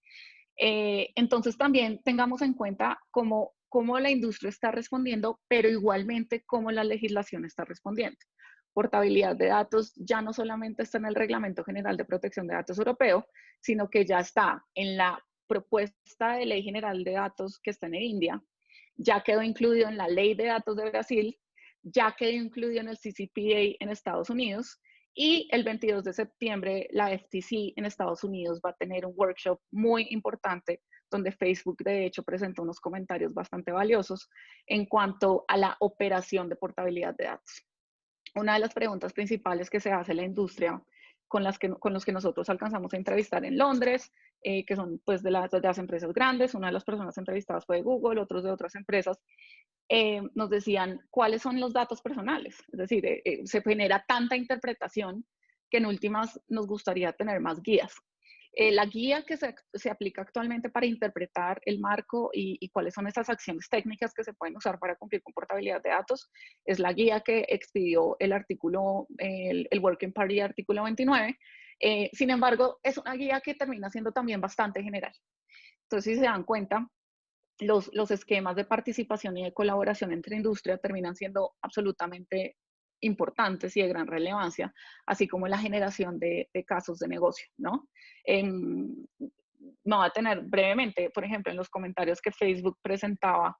Entonces también tengamos en cuenta cómo la industria está respondiendo, pero igualmente cómo la legislación está respondiendo. portabilidad de datos ya no solamente está en el Reglamento General de Protección de Datos Europeo, sino que ya está en la propuesta de Ley General de Datos que está en India, ya quedó incluido en la Ley de Datos de Brasil, ya quedó incluido en el CCPA en Estados Unidos, y el 22 de septiembre la FTC en Estados Unidos va a tener un workshop muy importante donde Facebook de hecho presentó unos comentarios bastante valiosos en cuanto a la operación de portabilidad de datos. Una de las preguntas principales que se hace la industria con los que nosotros alcanzamos a entrevistar en Londres, que son pues de las empresas grandes, una de las personas entrevistadas fue de Google, otros de otras empresas, nos decían cuáles son los datos personales. Es decir, se genera tanta interpretación que en últimas nos gustaría tener más guías. La guía que se aplica actualmente para interpretar el marco y cuáles son esas acciones técnicas que se pueden usar para cumplir con portabilidad de datos es la guía que expidió el artículo, el Working Party artículo 29. Sin embargo, es una guía que termina siendo también bastante general. Entonces, si se dan cuenta, los esquemas de participación y de colaboración entre industria terminan siendo absolutamente importantes y de gran relevancia, así como la generación de casos de negocio, ¿no? Me voy a tener brevemente, por ejemplo, en los comentarios que Facebook presentaba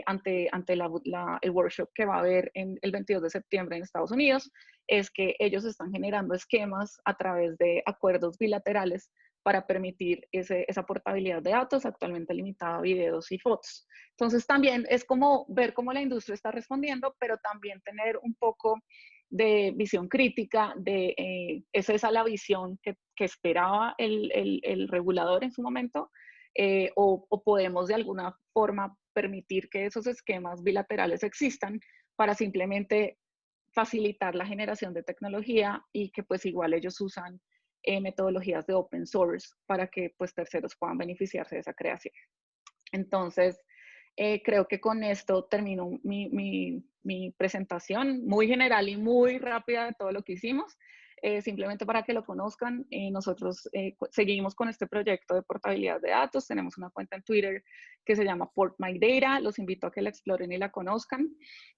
ante el workshop que va a haber el 22 de septiembre en Estados Unidos, es que ellos están generando esquemas a través de acuerdos bilaterales para permitir esa portabilidad de datos, actualmente limitada a videos y fotos. Entonces también es como ver cómo la industria está respondiendo, pero también tener un poco de visión crítica, ¿es esa la visión que esperaba el regulador en su momento? O podemos de alguna forma permitir que esos esquemas bilaterales existan para simplemente facilitar la generación de tecnología y que pues igual ellos usan metodologías de open source para que pues terceros puedan beneficiarse de esa creación. Entonces, creo que con esto termino mi presentación muy general y muy rápida de todo lo que hicimos. Simplemente para que lo conozcan, nosotros seguimos con este proyecto de portabilidad de datos. Tenemos una cuenta en Twitter que se llama PortMyData. Los invito a que la exploren y la conozcan.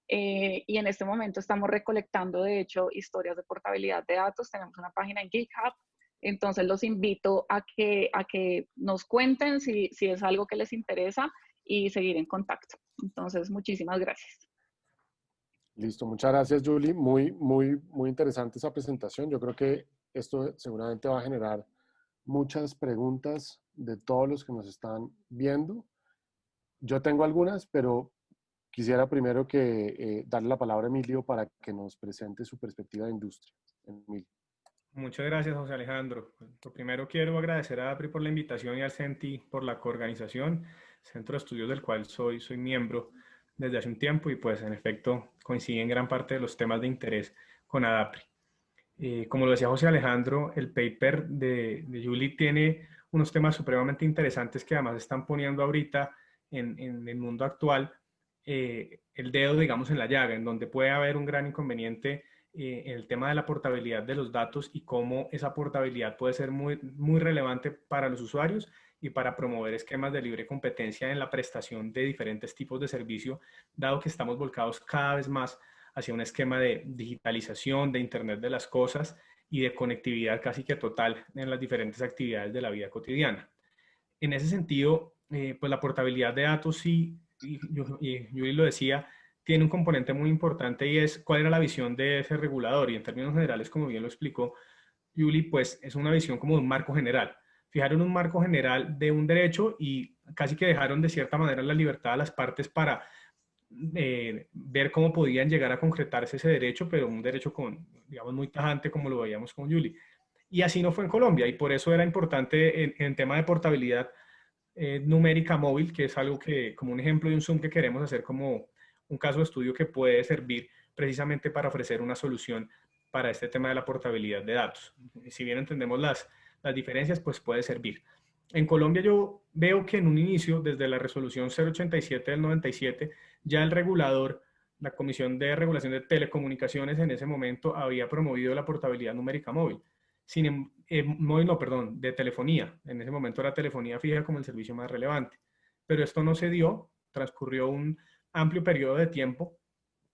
Y en este momento estamos recolectando, de hecho, historias de portabilidad de datos. Tenemos una página en GitHub. Entonces los invito a que nos cuenten si es algo que les interesa y seguir en contacto. Entonces, muchísimas gracias. Listo, muchas gracias, Julie. Muy interesante esa presentación. Yo creo que esto seguramente va a generar muchas preguntas de todos los que nos están viendo. Yo tengo algunas, pero quisiera primero darle la palabra a Emilio para que nos presente su perspectiva de industria. Emilio. Muchas gracias, José Alejandro. Lo primero quiero agradecer a APRI por la invitación y al CENTI por la coorganización, centro de estudios del cual soy miembro desde hace un tiempo y pues en efecto coincide en gran parte de los temas de interés con ADAPRI. Como lo decía José Alejandro, el paper de Julie tiene unos temas supremamente interesantes que además están poniendo ahorita en el mundo actual el dedo, digamos, en la llaga, en donde puede haber un gran inconveniente en el tema de la portabilidad de los datos y cómo esa portabilidad puede ser muy relevante para los usuarios y para promover esquemas de libre competencia en la prestación de diferentes tipos de servicio, dado que estamos volcados cada vez más hacia un esquema de digitalización, de Internet de las cosas y de conectividad casi que total en las diferentes actividades de la vida cotidiana. En ese sentido, pues la portabilidad de datos, sí, y Yuri lo decía, tiene un componente muy importante y es cuál era la visión de ese regulador. Y en términos generales, como bien lo explicó Yuli, pues es una visión como de un marco general. Fijaron un marco general de un derecho y casi que dejaron de cierta manera la libertad a las partes para ver cómo podían llegar a concretarse ese derecho, pero un derecho digamos, muy tajante como lo veíamos con Yuli. Y así no fue en Colombia y por eso era importante en tema de portabilidad numérica móvil, que es algo que, como un ejemplo de un Zoom que queremos hacer como un caso de estudio que puede servir precisamente para ofrecer una solución para este tema de la portabilidad de datos. Si bien entendemos las diferencias, pues puede servir. En Colombia yo veo que en un inicio, desde la resolución 087 del 97, ya el regulador, la Comisión de Regulación de Telecomunicaciones en ese momento había promovido la portabilidad numérica móvil. De telefonía. En ese momento era telefonía fija como el servicio más relevante. Pero esto no se dio, transcurrió un amplio periodo de tiempo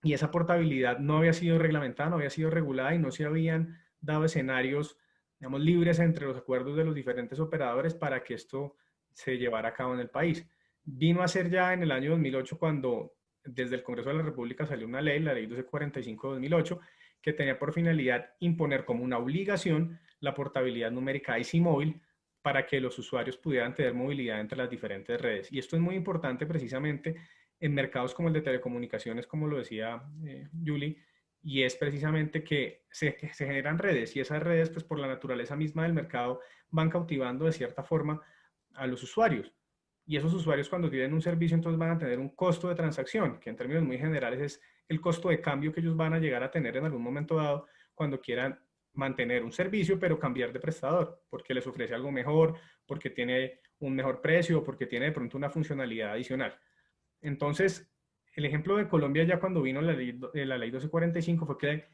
y esa portabilidad no había sido reglamentada, no había sido regulada y no se habían dado escenarios, digamos, libres entre los acuerdos de los diferentes operadores para que esto se llevara a cabo en el país. Vino a ser ya en el año 2008 cuando desde el Congreso de la República salió una ley, la ley 1245 de 2008, que tenía por finalidad imponer como una obligación la portabilidad numérica IC móvil para que los usuarios pudieran tener movilidad entre las diferentes redes. Y esto es muy importante precisamente en mercados como el de telecomunicaciones, como lo decía Julie, y es precisamente que se generan redes y esas redes, pues por la naturaleza misma del mercado, van cautivando de cierta forma a los usuarios. Y esos usuarios cuando tienen un servicio entonces van a tener un costo de transacción, que en términos muy generales es el costo de cambio que ellos van a llegar a tener en algún momento dado cuando quieran mantener un servicio pero cambiar de prestador, porque les ofrece algo mejor, porque tiene un mejor precio, porque tiene de pronto una funcionalidad adicional. Entonces, el ejemplo de Colombia ya cuando vino la ley 1245 fue que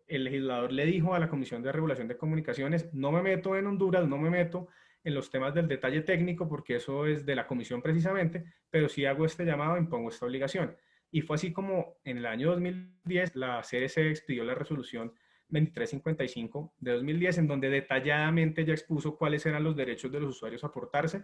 el legislador le dijo a la Comisión de Regulación de Comunicaciones, no me meto en Honduras, no me meto en los temas del detalle técnico, porque eso es de la comisión precisamente, pero sí hago este llamado, impongo esta obligación. Y fue así como en el año 2010 la CRC expidió la resolución 2355 de 2010, en donde detalladamente ya expuso cuáles eran los derechos de los usuarios a portarse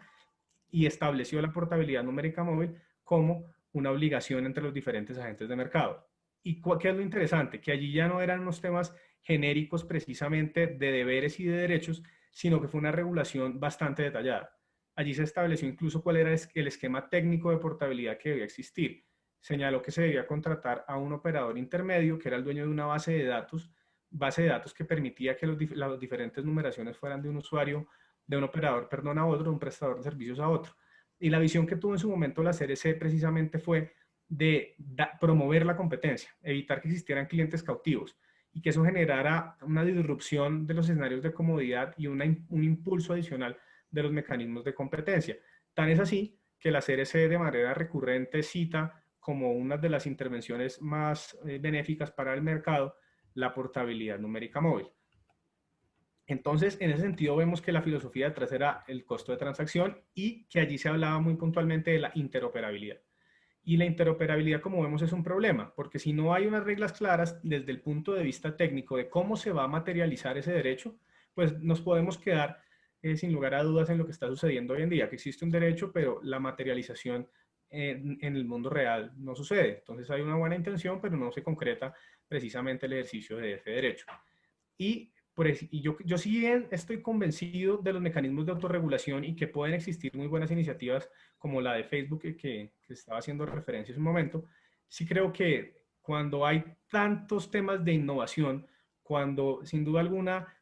y estableció la portabilidad numérica móvil como una obligación entre los diferentes agentes de mercado. ¿Y qué es lo interesante? Que allí ya no eran unos temas genéricos precisamente de deberes y de derechos, sino que fue una regulación bastante detallada. Allí se estableció incluso cuál era el esquema técnico de portabilidad que debía existir. Señaló que se debía contratar a un operador intermedio, que era el dueño de una base de datos que permitía que las diferentes numeraciones fueran de un usuario, de un operador, perdón, a otro, de un prestador de servicios a otro. Y la visión que tuvo en su momento la CRC precisamente fue de promover la competencia, evitar que existieran clientes cautivos y que eso generara una disrupción de los escenarios de comodidad y un impulso adicional de los mecanismos de competencia. Tan es así que la CRC de manera recurrente cita como una de las intervenciones más benéficas para el mercado la portabilidad numérica móvil. Entonces, en ese sentido vemos que la filosofía detrás era el costo de transacción y que allí se hablaba muy puntualmente de la interoperabilidad. Y la interoperabilidad, como vemos, es un problema, porque si no hay unas reglas claras desde el punto de vista técnico de cómo se va a materializar ese derecho, pues nos podemos quedar sin lugar a dudas en lo que está sucediendo hoy en día, que existe un derecho, pero la materialización en el mundo real no sucede. Entonces hay una buena intención, pero no se concreta precisamente el ejercicio de ese derecho. Y yo sí estoy convencido de los mecanismos de autorregulación y que pueden existir muy buenas iniciativas como la de Facebook que estaba haciendo referencia en un momento. Sí creo que cuando hay tantos temas de innovación, cuando sin duda alguna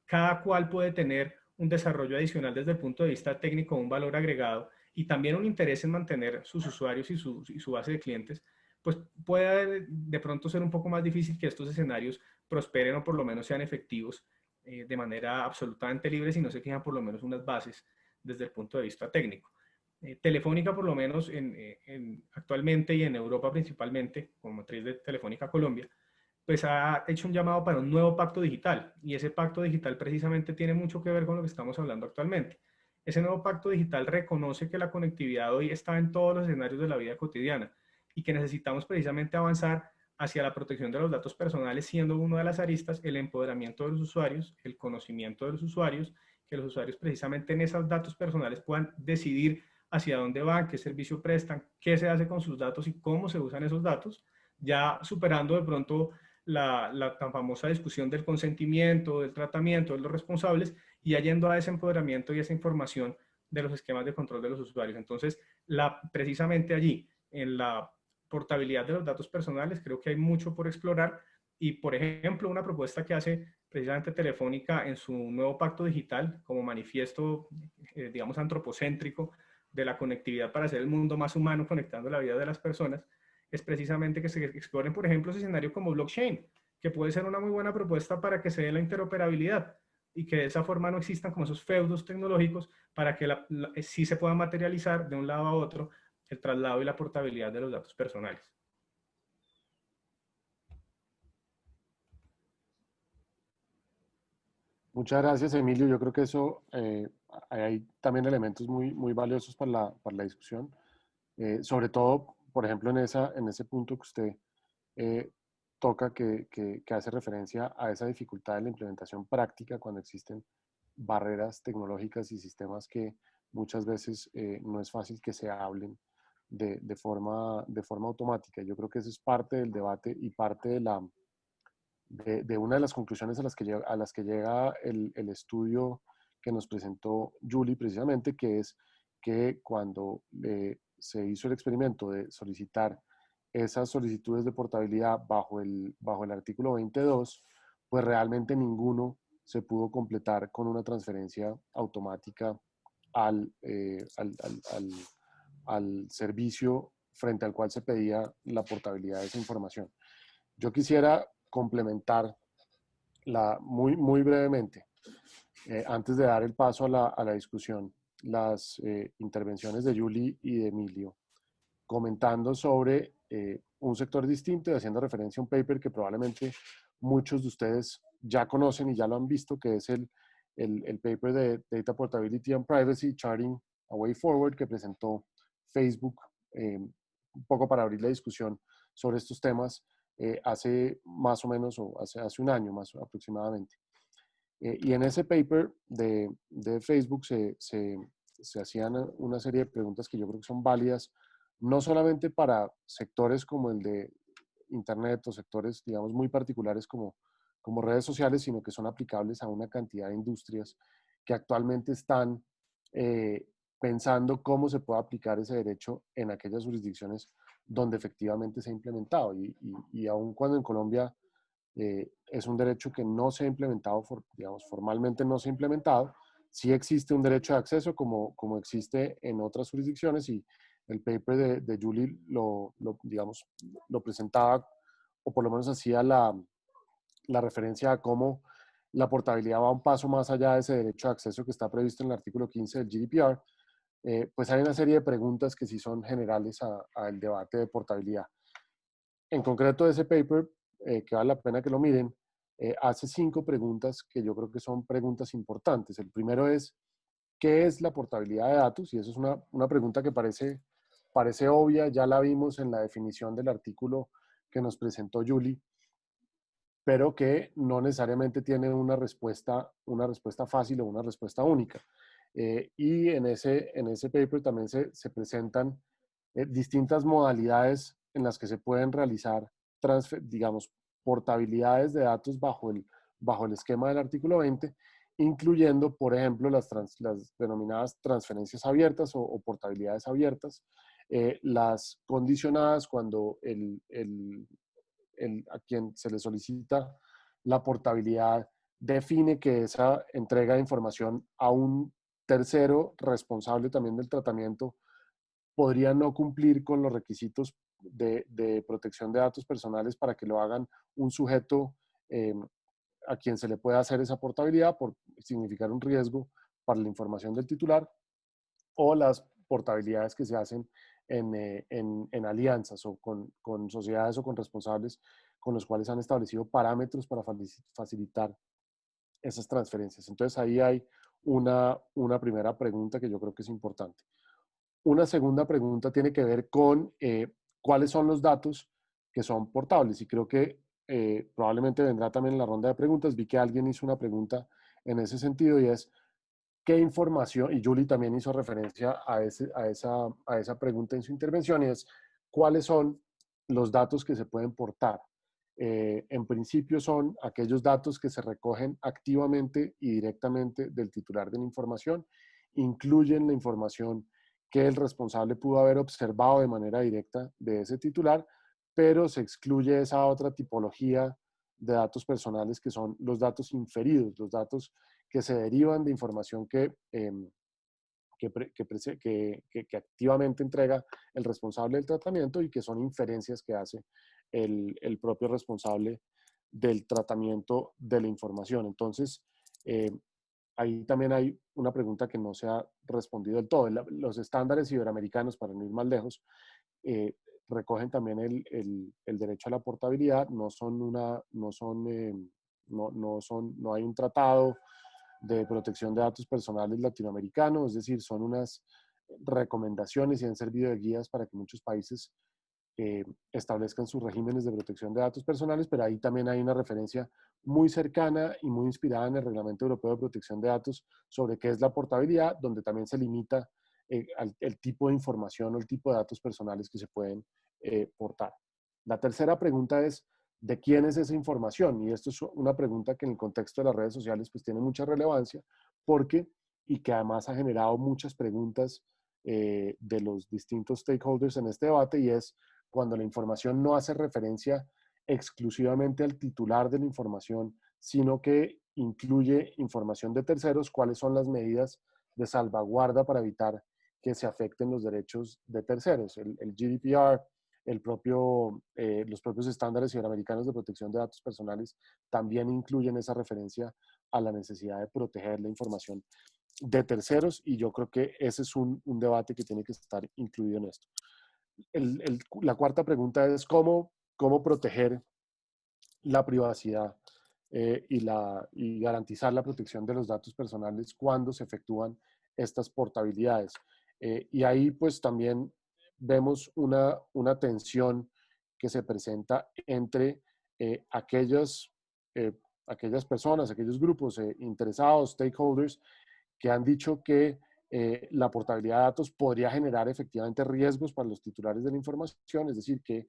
cada cual puede tener un desarrollo adicional desde el punto de vista técnico, un valor agregado y también un interés en mantener sus usuarios y su base de clientes, pues puede de pronto ser un poco más difícil que estos escenarios prosperen o por lo menos sean efectivos de manera absolutamente libre si no se fijan por lo menos unas bases desde el punto de vista técnico. Telefónica por lo menos actualmente y en Europa principalmente, como matriz de Telefónica Colombia, pues ha hecho un llamado para un nuevo pacto digital y ese pacto digital precisamente tiene mucho que ver con lo que estamos hablando actualmente. Ese nuevo pacto digital reconoce que la conectividad hoy está en todos los escenarios de la vida cotidiana y que necesitamos precisamente avanzar hacia la protección de los datos personales, siendo una de las aristas el empoderamiento de los usuarios, el conocimiento de los usuarios, que los usuarios precisamente en esos datos personales puedan decidir hacia dónde van, qué servicio prestan, qué se hace con sus datos y cómo se usan esos datos, ya superando de pronto la tan famosa discusión del consentimiento, del tratamiento de los responsables y yendo a ese empoderamiento y esa información de los esquemas de control de los usuarios. Entonces, precisamente allí, en la portabilidad de los datos personales, creo que hay mucho por explorar y, por ejemplo, una propuesta que hace precisamente Telefónica en su nuevo pacto digital como manifiesto, digamos, antropocéntrico de la conectividad para hacer el mundo más humano, conectando la vida de las personas, es precisamente que se exploren, por ejemplo, ese escenario como blockchain, que puede ser una muy buena propuesta para que se dé la interoperabilidad y que de esa forma no existan como esos feudos tecnológicos para que sí se pueda materializar de un lado a otro el traslado y la portabilidad de los datos personales. Muchas gracias, Emilio. Yo creo que eso hay también elementos muy, muy valiosos para la discusión. Sobre todo, por ejemplo, en ese punto que usted toca que hace referencia a esa dificultad de la implementación práctica cuando existen barreras tecnológicas y sistemas que muchas veces no es fácil que se hablen de forma automática. Yo creo que eso es parte del debate y parte de una de las conclusiones a las que llega el estudio que nos presentó Julie precisamente, que es que cuando se hizo el experimento de solicitar esas solicitudes de portabilidad bajo el artículo 22, pues realmente ninguno se pudo completar con una transferencia automática al servicio frente al cual se pedía la portabilidad de esa información. Yo quisiera complementar muy brevemente, antes de dar el paso a la discusión, las intervenciones de Julie y de Emilio, comentando sobre un sector distinto y haciendo referencia a un paper que probablemente muchos de ustedes ya conocen y ya lo han visto, que es el paper de Data Portability and Privacy, Charting a Way Forward, que presentó Facebook, un poco para abrir la discusión sobre estos temas, hace más o menos, o hace un año más aproximadamente. Y en ese paper de Facebook se hacían una serie de preguntas que yo creo que son válidas, no solamente para sectores como el de Internet o sectores, digamos, muy particulares como redes sociales, sino que son aplicables a una cantidad de industrias que actualmente están pensando cómo se puede aplicar ese derecho en aquellas jurisdicciones donde efectivamente se ha implementado. Y aun cuando en Colombia es un derecho que no se ha implementado, digamos, formalmente no se ha implementado, sí existe un derecho de acceso como existe en otras jurisdicciones, y el paper de Julie digamos, lo presentaba, o por lo menos hacía la referencia a cómo la portabilidad va un paso más allá de ese derecho de acceso que está previsto en el artículo 15 del GDPR. Pues hay una serie de preguntas que sí son generales al debate de portabilidad. En concreto, ese paper, que vale la pena que lo miren, hace 5 preguntas que yo creo que son preguntas importantes. El primero es, ¿qué es la portabilidad de datos? Y eso es una pregunta que parece obvia, ya la vimos en la definición del artículo que nos presentó Julie, pero que no necesariamente tiene una respuesta fácil o una respuesta única. Y en ese paper también se presentan distintas modalidades en las que se pueden realizar, digamos, portabilidades de datos bajo el esquema del artículo 20, incluyendo, por ejemplo, las denominadas transferencias abiertas o portabilidades abiertas, las condicionadas cuando a quien se le solicita la portabilidad define que esa entrega de información a un tercero responsable también del tratamiento podría no cumplir con los requisitos de protección de datos personales para que lo hagan un sujeto a quien se le pueda hacer esa portabilidad por significar un riesgo para la información del titular, o las portabilidades que se hacen en alianzas o con sociedades o con responsables con los cuales han establecido parámetros para facilitar esas transferencias. Entonces ahí hay una primera pregunta que yo creo que es importante. Una segunda pregunta tiene que ver con cuáles son los datos que son portables, y creo que probablemente vendrá también en la ronda de preguntas. Vi que alguien hizo una pregunta en ese sentido, y es qué información, y Julie también hizo referencia a esa pregunta en su intervención, y es cuáles son los datos que se pueden portar. En principio son aquellos datos que se recogen activamente y directamente del titular de la información, incluyen la información que el responsable pudo haber observado de manera directa de ese titular, pero se excluye esa otra tipología de datos personales que son los datos inferidos, los datos que se derivan de información que activamente entrega el responsable del tratamiento y que son inferencias que hace el propio responsable del tratamiento de la información. Entonces, ahí también hay una pregunta que no se ha respondido del todo. Los estándares iberoamericanos, para no ir más lejos, recogen también el derecho a la portabilidad. No hay un tratado de protección de datos personales latinoamericanos, es decir, son unas recomendaciones y han servido de guías para que muchos países establezcan sus regímenes de protección de datos personales, pero ahí también hay una referencia muy cercana y muy inspirada en el Reglamento Europeo de Protección de Datos sobre qué es la portabilidad, donde también se limita el tipo de información o el tipo de datos personales que se pueden portar. La tercera pregunta es, ¿de quién es esa información? Y esto es una pregunta que en el contexto de las redes sociales pues tiene mucha relevancia porque, y que además ha generado muchas preguntas de los distintos stakeholders en este debate, y es cuando la información no hace referencia exclusivamente al titular de la información, sino que incluye información de terceros, cuáles son las medidas de salvaguarda para evitar que se afecten los derechos de terceros. El GDPR, los propios estándares iberoamericanos de protección de datos personales también incluyen esa referencia a la necesidad de proteger la información de terceros, y yo creo que ese es un debate que tiene que estar incluido en esto. La cuarta pregunta es cómo proteger la privacidad y garantizar la protección de los datos personales cuando se efectúan estas portabilidades. Y ahí pues también vemos una tensión que se presenta entre aquellas personas, aquellos grupos interesados, stakeholders, que han dicho que la portabilidad de datos podría generar efectivamente riesgos para los titulares de la información, es decir, que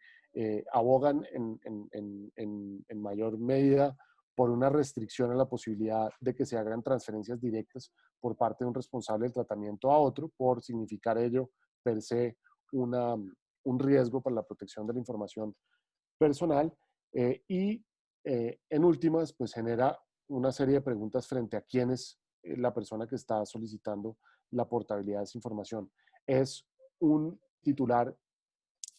abogan en mayor medida por una restricción a la posibilidad de que se hagan transferencias directas por parte de un responsable del tratamiento a otro, por significar ello per se un riesgo para la protección de la información personal. En últimas, pues genera una serie de preguntas frente a quién es la persona que está solicitando la portabilidad de esa información. ¿Es un titular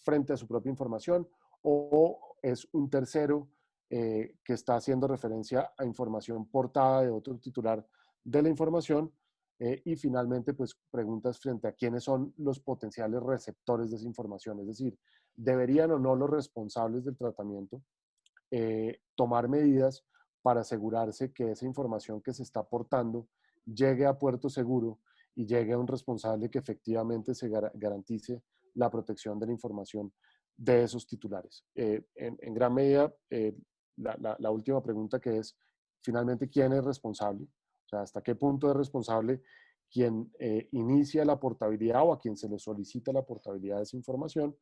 frente a su propia información o es un tercero que está haciendo referencia a información portada de otro titular de la información? Y finalmente, pues preguntas frente a quiénes son los potenciales receptores de esa información. Es decir, ¿deberían o no los responsables del tratamiento tomar medidas para asegurarse que esa información que se está aportando llegue a puerto seguro y llegue a un responsable que efectivamente se garantice la protección de la información de esos titulares? En gran medida, la última pregunta, que es finalmente quién es responsable, o sea, hasta qué punto es responsable quien inicia la portabilidad o a quien se le solicita la portabilidad de esa información,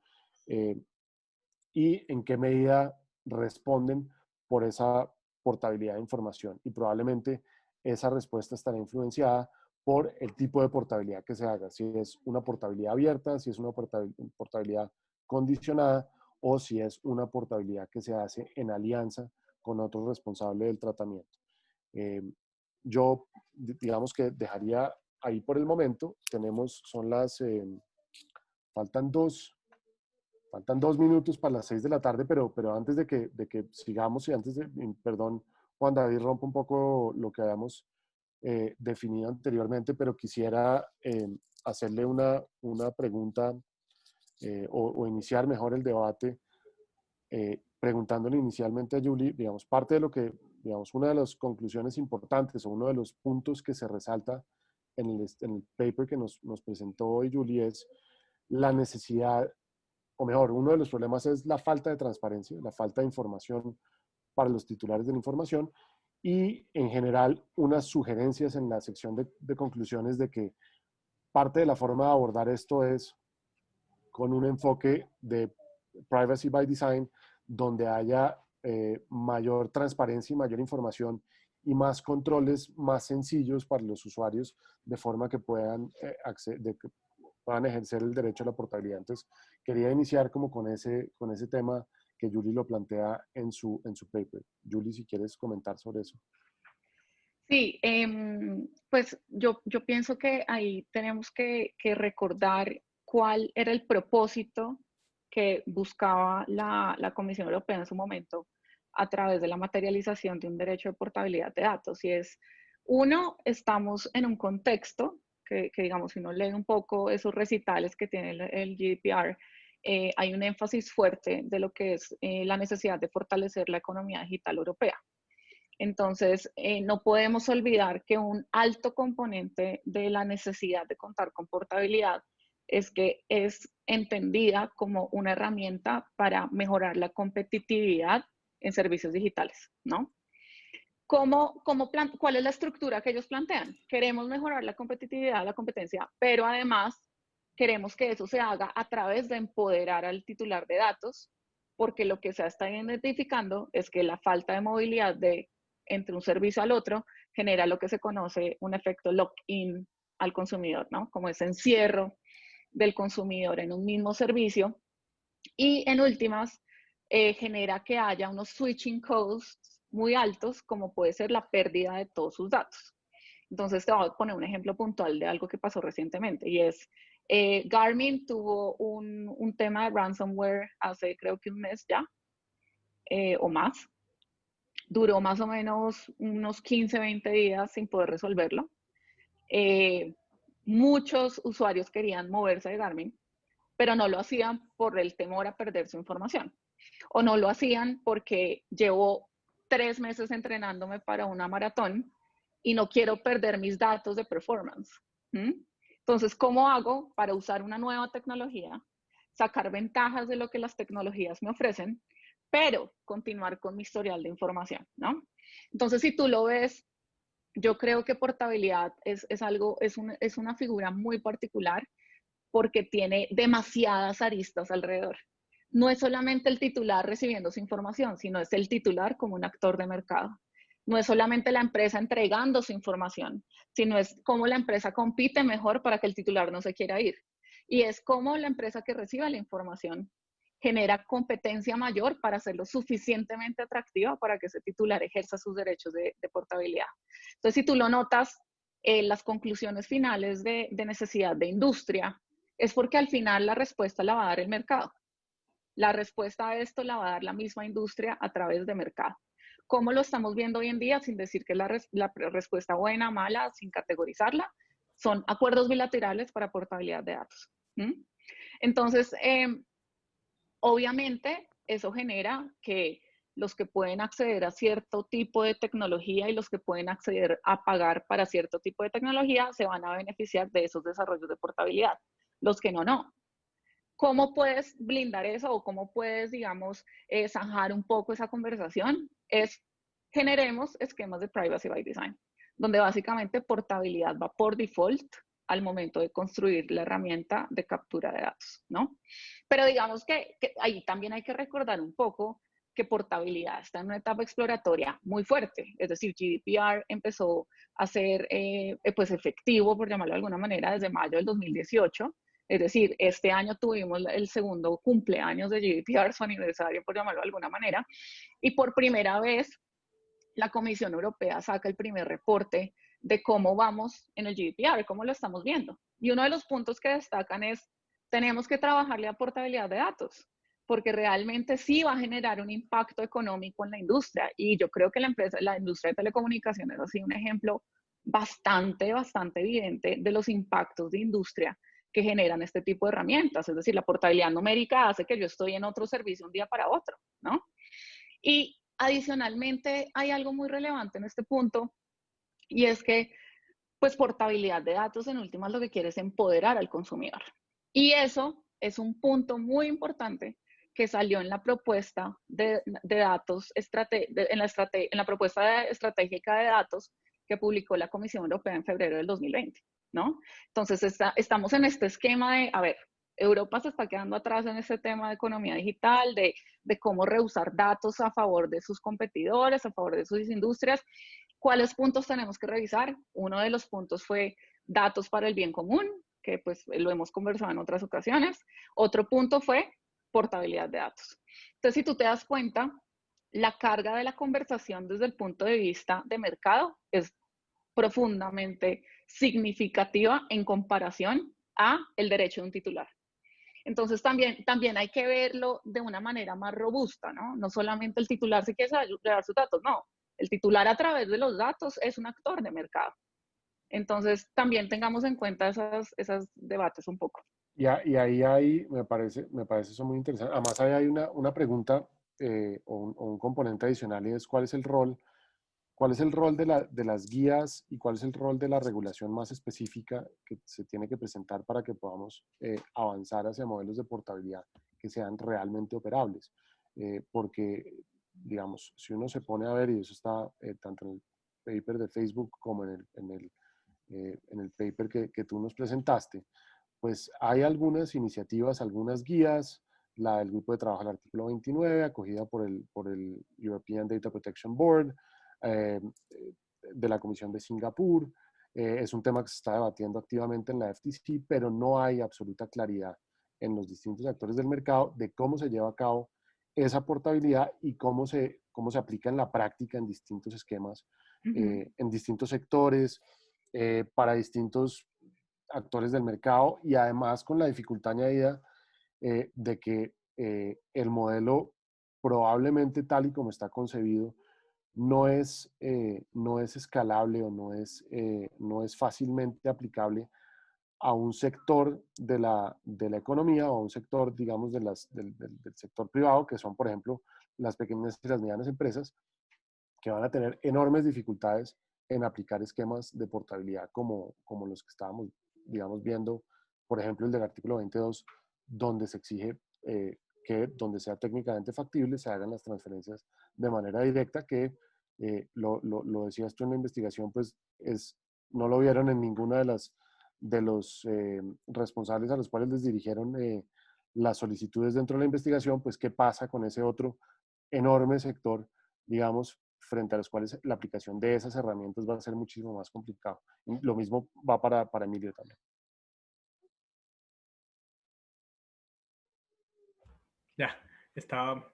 y en qué medida responden por esa portabilidad de información. Y probablemente esa respuesta estará influenciada por el tipo de portabilidad que se haga, si es una portabilidad abierta, si es una portabilidad condicionada o si es una portabilidad que se hace en alianza con otro responsable del tratamiento. Yo, digamos que dejaría ahí por el momento. Faltan 2 minutos para las 6 de la tarde, pero antes de que sigamos y perdón, Juan David, rompo un poco lo que habíamos definido anteriormente, pero quisiera hacerle una pregunta o iniciar mejor el debate preguntándole inicialmente a Julie, digamos, parte de lo que, digamos, una de las conclusiones importantes o uno de los puntos que se resalta en el paper que nos presentó hoy Julie es la necesidad, o mejor, uno de los problemas es la falta de transparencia, la falta de información para los titulares de la información, y en general unas sugerencias en la sección de conclusiones de que parte de la forma de abordar esto es con un enfoque de privacy by design, donde haya mayor transparencia y mayor información y más controles más sencillos para los usuarios, de forma que puedan ejercer el derecho a la portabilidad. Entonces, quería iniciar como con ese tema que Julie lo plantea en su paper. Julie, si quieres comentar sobre eso. Sí, pues yo pienso que ahí tenemos que recordar cuál era el propósito que buscaba la Comisión Europea en su momento a través de la materialización de un derecho de portabilidad de datos. Y es, uno, estamos en un contexto que digamos, si uno lee un poco esos recitales que tiene el GDPR, hay un énfasis fuerte de lo que es la necesidad de fortalecer la economía digital europea. Entonces, no podemos olvidar que un alto componente de la necesidad de contar con portabilidad es que es entendida como una herramienta para mejorar la competitividad en servicios digitales, ¿no? ¿Cuál es la estructura que ellos plantean? Queremos mejorar la competitividad, la competencia, pero además queremos que eso se haga a través de empoderar al titular de datos, porque lo que se está identificando es que la falta de movilidad entre un servicio al otro genera lo que se conoce un efecto lock-in al consumidor, ¿no? Como ese encierro del consumidor en un mismo servicio y en últimas genera que haya unos switching costs muy altos, como puede ser la pérdida de todos sus datos. Entonces te voy a poner un ejemplo puntual de algo que pasó recientemente y es Garmin tuvo un tema de ransomware hace creo que un mes ya o más. Duró más o menos unos 15, 20 días sin poder resolverlo. Muchos usuarios querían moverse de Garmin, pero no lo hacían por el temor a perder su información. O no lo hacían porque llevo 3 meses entrenándome para una maratón y no quiero perder mis datos de performance. Entonces, ¿cómo hago para usar una nueva tecnología, sacar ventajas de lo que las tecnologías me ofrecen, pero continuar con mi historial de información, ¿no? Entonces, si tú lo ves, yo creo que portabilidad es una figura muy particular porque tiene demasiadas aristas alrededor. No es solamente el titular recibiendo su información, sino es el titular como un actor de mercado. No es solamente la empresa entregando su información, sino es cómo la empresa compite mejor para que el titular no se quiera ir. Y es cómo la empresa que recibe la información genera competencia mayor para hacerlo suficientemente atractiva para que ese titular ejerza sus derechos de portabilidad. Entonces, si tú lo notas, las conclusiones finales de necesidad de industria es porque al final la respuesta la va a dar el mercado. La respuesta a esto la va a dar la misma industria a través de mercado. ¿Cómo lo estamos viendo hoy en día? Sin decir que la respuesta buena, mala, sin categorizarla, son acuerdos bilaterales para portabilidad de datos. Entonces, obviamente, eso genera que los que pueden acceder a cierto tipo de tecnología y los que pueden acceder a pagar para cierto tipo de tecnología se van a beneficiar de esos desarrollos de portabilidad. Los que no, no. ¿Cómo puedes blindar eso o cómo puedes, digamos, zanjar un poco esa conversación? Generemos esquemas de privacy by design, donde básicamente portabilidad va por default al momento de construir la herramienta de captura de datos, ¿no? Pero digamos que ahí también hay que recordar un poco que portabilidad está en una etapa exploratoria muy fuerte, es decir, GDPR empezó a ser pues efectivo, por llamarlo de alguna manera, desde mayo del 2018, es decir, este año tuvimos el segundo cumpleaños de GDPR, su aniversario, por llamarlo de alguna manera, y por primera vez la Comisión Europea saca el primer reporte de cómo vamos en el GDPR, cómo lo estamos viendo. Y uno de los puntos que destacan es, tenemos que trabajarle a portabilidad de datos, porque realmente sí va a generar un impacto económico en la industria. Y yo creo que la industria de telecomunicaciones ha sido un ejemplo bastante evidente de los impactos de industria que generan este tipo de herramientas. Es decir, la portabilidad numérica hace que yo estoy en otro servicio un día para otro, ¿no? Y adicionalmente hay algo muy relevante en este punto y es que pues portabilidad de datos en últimas lo que quiere es empoderar al consumidor. Y eso es un punto muy importante que salió en la propuesta de datos, en la propuesta estratégica de datos que publicó la Comisión Europea en febrero del 2020, ¿no? Entonces estamos en este esquema de, a ver, Europa se está quedando atrás en este tema de economía digital, de cómo reusar datos a favor de sus competidores, a favor de sus industrias. ¿Cuáles puntos tenemos que revisar? Uno de los puntos fue datos para el bien común, que pues lo hemos conversado en otras ocasiones. Otro punto fue portabilidad de datos. Entonces, si tú te das cuenta, la carga de la conversación desde el punto de vista de mercado es profundamente significativa en comparación a el derecho de un titular. Entonces también hay que verlo de una manera más robusta, ¿no? No solamente el titular se quiere dar sus datos, no. El titular a través de los datos es un actor de mercado. Entonces también tengamos en cuenta esos debates un poco. Y ahí me parece eso muy interesante. Además, ahí hay una pregunta o un componente adicional y es cuál es el rol ¿cuál es el rol de las guías y cuál es el rol de la regulación más específica que se tiene que presentar para que podamos avanzar hacia modelos de portabilidad que sean realmente operables? Porque, digamos, si uno se pone a ver, y eso está tanto en el paper de Facebook como en el paper que tú nos presentaste, pues hay algunas iniciativas, algunas guías, la del Grupo de Trabajo del Artículo 29, acogida por el European Data Protection Board, de la Comisión de Singapur. Es un tema que se está debatiendo activamente en la FTC, pero no hay absoluta claridad en los distintos actores del mercado de cómo se lleva a cabo esa portabilidad y cómo se aplica en la práctica en distintos esquemas, en distintos sectores, para distintos actores del mercado, y además con la dificultad añadida de que el modelo probablemente tal y como está concebido no es escalable o no es fácilmente aplicable a un sector de la economía o a un sector, digamos, del sector privado, que son, por ejemplo, las pequeñas y las medianas empresas, que van a tener enormes dificultades en aplicar esquemas de portabilidad como los que estábamos, digamos, viendo, por ejemplo, el del artículo 22, donde se exige que donde sea técnicamente factible se hagan las transferencias de manera directa, que lo decías tú en la investigación, pues no lo vieron en ninguna de los responsables a los cuales les dirigieron las solicitudes dentro de la investigación. Pues qué pasa con ese otro enorme sector, digamos, frente a los cuales la aplicación de esas herramientas va a ser muchísimo más complicado. Lo mismo va para Emilio también. Ya, estaba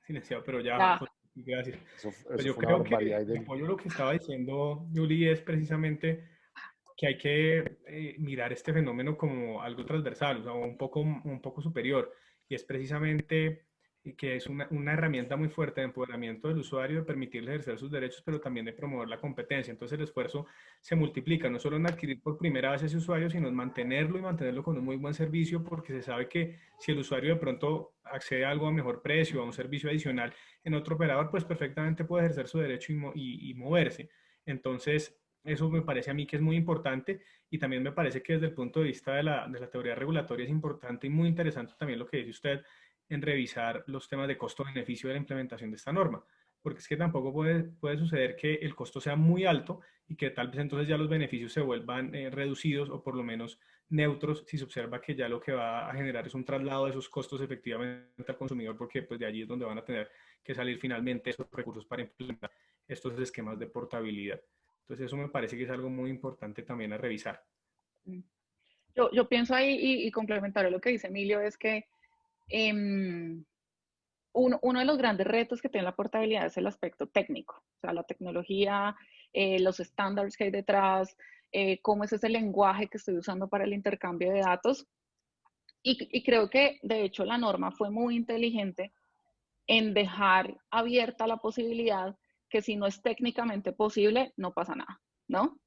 silenciado, pero ya, Ya. gracias. Eso Pues yo fue una creo que barbaridad. apoyo lo que estaba diciendo Julie, es precisamente que hay que mirar este fenómeno como algo transversal, o sea, un poco superior, y es precisamente que es una herramienta muy fuerte de empoderamiento del usuario, de permitirle ejercer sus derechos, pero también de promover la competencia. Entonces el esfuerzo se multiplica, no solo en adquirir por primera vez ese usuario, sino en mantenerlo y mantenerlo con un muy buen servicio, porque se sabe que si el usuario de pronto accede a algo a mejor precio, a un servicio adicional en otro operador, pues perfectamente puede ejercer su derecho y moverse. Entonces, eso me parece a mí que es muy importante, y también me parece que desde el punto de vista de la teoría regulatoria es importante y muy interesante también lo que dice usted en revisar los temas de costo-beneficio de la implementación de esta norma, porque es que tampoco puede suceder que el costo sea muy alto y que tal vez entonces ya los beneficios se vuelvan reducidos o por lo menos neutros, si se observa que ya lo que va a generar es un traslado de esos costos efectivamente al consumidor, porque pues de allí es donde van a tener que salir finalmente esos recursos para implementar estos esquemas de portabilidad. Entonces eso me parece que es algo muy importante también a revisar. Yo pienso ahí, y complementar lo que dice Emilio, es que uno de los grandes retos que tiene la portabilidad es el aspecto técnico, o sea, la tecnología, los estándares que hay detrás, cómo es ese lenguaje que estoy usando para el intercambio de datos. Y creo que, de hecho, la norma fue muy inteligente en dejar abierta la posibilidad que si no es técnicamente posible, no pasa nada, ¿no?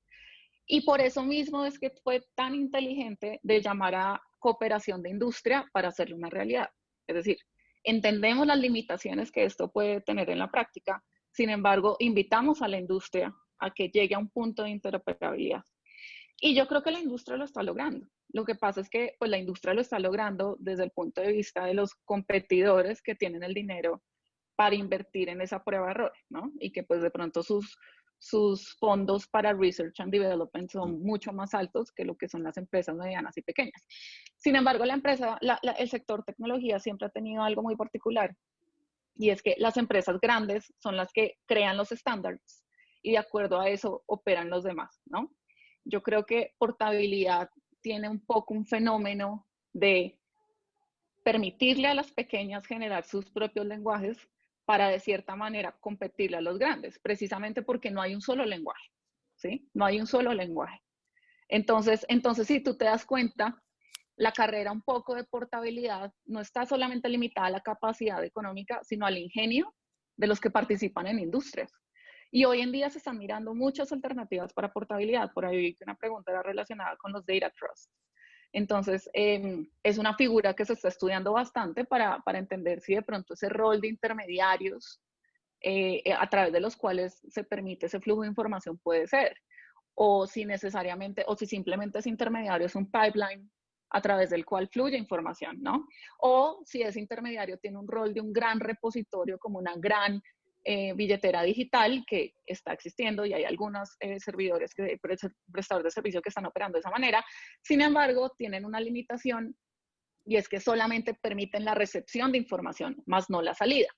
Y por eso mismo es que fue tan inteligente de llamar a cooperación de industria para hacerlo una realidad. Es decir, entendemos las limitaciones que esto puede tener en la práctica, sin embargo, invitamos a la industria a que llegue a un punto de interoperabilidad. Y yo creo que la industria lo está logrando. Lo que pasa es que pues, la industria lo está logrando desde el punto de vista de los competidores que tienen el dinero para invertir en esa prueba de error, ¿no? Y que pues de pronto sus fondos para Research and Development son mucho más altos que lo que son las empresas medianas y pequeñas. Sin embargo, el sector tecnología siempre ha tenido algo muy particular, y es que las empresas grandes son las que crean los estándares y de acuerdo a eso operan los demás, ¿no? Yo creo que portabilidad tiene un poco un fenómeno de permitirle a las pequeñas generar sus propios lenguajes para de cierta manera competirle a los grandes, precisamente porque no hay un solo lenguaje, ¿sí? No hay un solo lenguaje. Entonces si tú te das cuenta, la carrera un poco de portabilidad no está solamente limitada a la capacidad económica, sino al ingenio de los que participan en industrias. Y hoy en día se están mirando muchas alternativas para portabilidad. Por ahí una pregunta era relacionada con los data trusts. Entonces, es una figura que se está estudiando bastante para entender si de pronto ese rol de intermediarios a través de los cuales se permite ese flujo de información puede ser, o si necesariamente, o si simplemente ese intermediario es un pipeline a través del cual fluye información, ¿no? O si ese intermediario tiene un rol de un gran repositorio como una gran billetera digital que está existiendo y hay algunos servidores, prestadores de servicio que están operando de esa manera. Sin embargo, tienen una limitación y es que solamente permiten la recepción de información, más no la salida.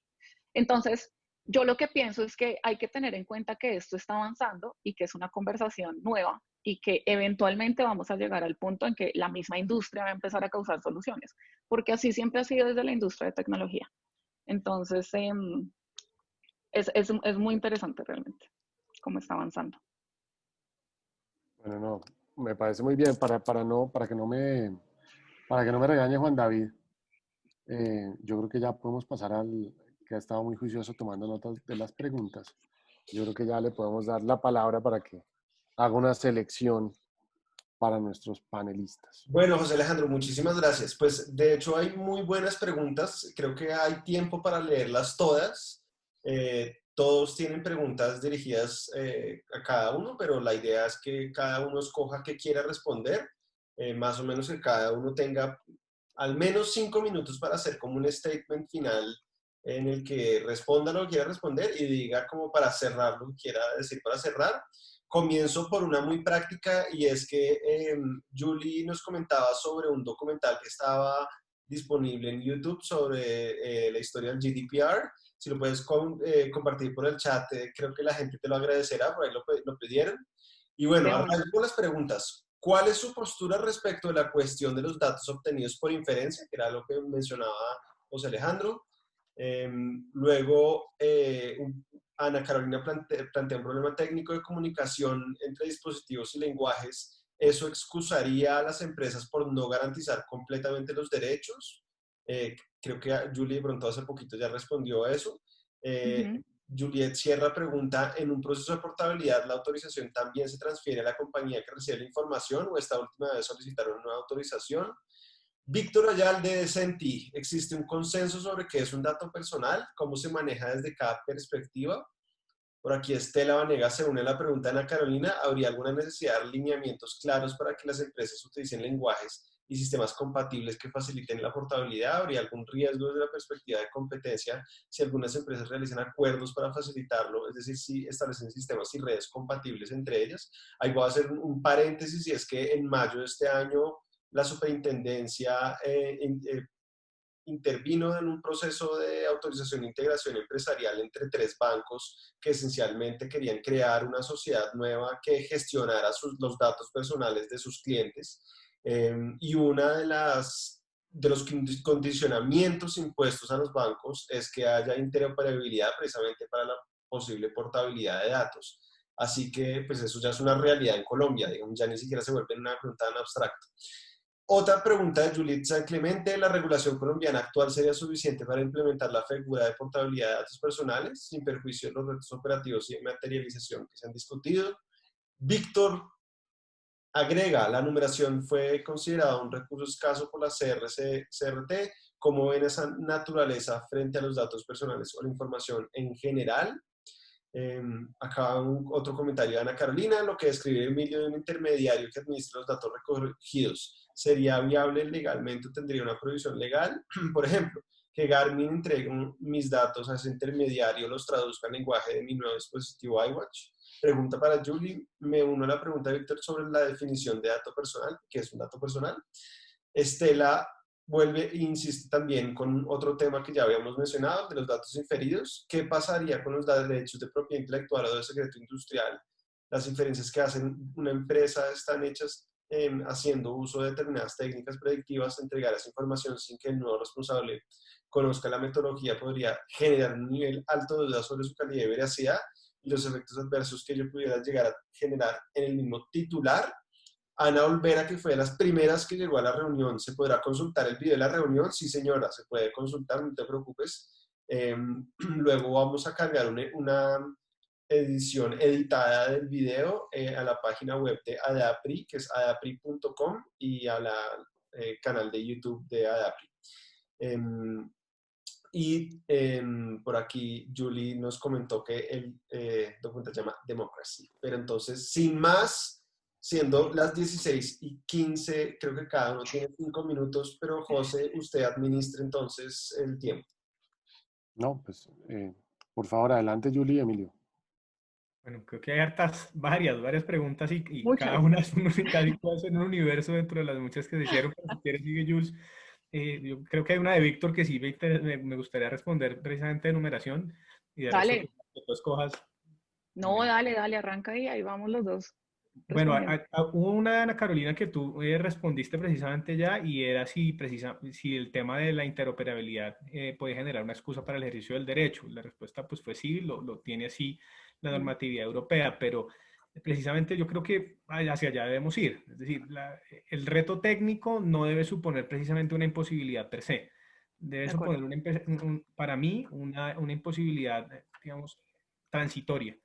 Entonces, yo lo que pienso es que hay que tener en cuenta que esto está avanzando y que es una conversación nueva y que eventualmente vamos a llegar al punto en que la misma industria va a empezar a causar soluciones, porque así siempre ha sido desde la industria de tecnología. Entonces, es muy interesante realmente cómo está avanzando. Bueno, no, me parece muy bien. Para que no me regañe Juan David, yo creo que ya podemos pasar al que ha estado muy juicioso tomando notas de las preguntas. Yo creo que ya le podemos dar la palabra para que haga una selección para nuestros panelistas. Bueno, José Alejandro, muchísimas gracias. Pues de hecho hay muy buenas preguntas. Creo que hay tiempo para leerlas todas. Todos tienen preguntas dirigidas a cada uno, pero la idea es que cada uno escoja qué quiera responder. Más o menos que cada uno tenga al menos 5 minutos para hacer como un statement final en el que responda lo que quiera responder y diga como para cerrar lo que quiera decir para cerrar. Comienzo por una muy práctica y es que Julie nos comentaba sobre un documental que estaba disponible en YouTube sobre la historia del GDPR. Si lo puedes compartir por el chat, creo que la gente te lo agradecerá, por ahí lo pidieron. Y bueno, arranco las preguntas. ¿Cuál es su postura respecto de la cuestión de los datos obtenidos por inferencia, que era lo que mencionaba José Alejandro? Luego, Ana Carolina plantea un problema técnico de comunicación entre dispositivos y lenguajes. ¿Eso excusaría a las empresas por no garantizar completamente los derechos? Creo que Julie de pronto hace poquito ya respondió a eso. Juliet Sierra pregunta, ¿en un proceso de portabilidad la autorización también se transfiere a la compañía que recibe la información o esta última vez solicitaron una autorización? Víctor Ayalde de Senti, ¿existe un consenso sobre qué es un dato personal? ¿Cómo se maneja desde cada perspectiva? Por aquí Estela Vanegas se une a la pregunta de Ana Carolina, ¿habría alguna necesidad de dar lineamientos claros para que las empresas utilicen lenguajes y sistemas compatibles que faciliten la portabilidad? ¿Habría algún riesgo desde la perspectiva de competencia si algunas empresas realizan acuerdos para facilitarlo? Es decir, si establecen sistemas y redes compatibles entre ellas. Ahí voy a hacer un paréntesis y es que en mayo de este año la superintendencia intervino en un proceso de autorización e integración empresarial entre 3 bancos que esencialmente querían crear una sociedad nueva que gestionara los datos personales de sus clientes. Y una de los condicionamientos impuestos a los bancos es que haya interoperabilidad precisamente para la posible portabilidad de datos. Así que pues eso ya es una realidad en Colombia, digamos, ya ni siquiera se vuelve una pregunta tan abstracta. Otra pregunta de Juliet San Clemente, ¿la regulación colombiana actual sería suficiente para implementar la figura de portabilidad de datos personales sin perjuicio de los retos operativos y de materialización que se han discutido? Víctor agrega, la numeración fue considerada un recurso escaso por la CRT. ¿Cómo ven esa naturaleza frente a los datos personales o la información en general? Acá otro comentario de Ana Carolina, lo que describe Emilio de un intermediario que administra los datos recogidos. ¿Sería viable legalmente o tendría una prohibición legal? Por ejemplo, que Garmin entregue mis datos a ese intermediario, los traduzca en lenguaje de mi nuevo dispositivo iWatch. Pregunta para Julie, me uno a la pregunta de Víctor sobre la definición de dato personal, ¿qué es un dato personal? Estela vuelve e insiste también con otro tema que ya habíamos mencionado, de los datos inferidos. ¿Qué pasaría con los derechos de propiedad intelectual o de secreto industrial? Las inferencias que hacen una empresa están hechas haciendo uso de determinadas técnicas predictivas. Entregar esa información sin que el nuevo responsable conozca la metodología podría generar un nivel alto de duda sobre su calidad y veracidad y los efectos adversos que ello pudiera llegar a generar en el mismo titular. Ana Olvera, que fue de las primeras que llegó a la reunión, ¿se podrá consultar el video de la reunión? Sí, señora, se puede consultar, no te preocupes. Luego vamos a cargar una edición editada del video a la página web de ADAPRI, que es adapri.com, y a la canal de YouTube de ADAPRI. Y por aquí Julie nos comentó que el documental se llama Democracy. Pero entonces, sin más, siendo las 16:15, creo que cada uno tiene 5 minutos, pero José, usted administra entonces el tiempo. No, pues, por favor, adelante, Julie y Emilio. Bueno, creo que hay varias preguntas y cada Muchas. una es casi puede ser un universo dentro de las muchas que se hicieron. Pero si quieres, sigue Jules. Yo creo que hay una de Víctor que sí me gustaría responder precisamente de numeración y de resto Dale. que tú escojas. No, dale, arranca y ahí vamos los dos Bueno, respondiendo. hubo una de Ana Carolina que tú respondiste precisamente ya y era si el tema de la interoperabilidad puede generar una excusa para el ejercicio del derecho. La respuesta pues fue sí, lo tiene así la normatividad europea, pero precisamente yo creo que hacia allá debemos ir. Es decir, el reto técnico no debe suponer precisamente una imposibilidad per se. Debe De acuerdo. suponer para mí una imposibilidad, digamos, transitoria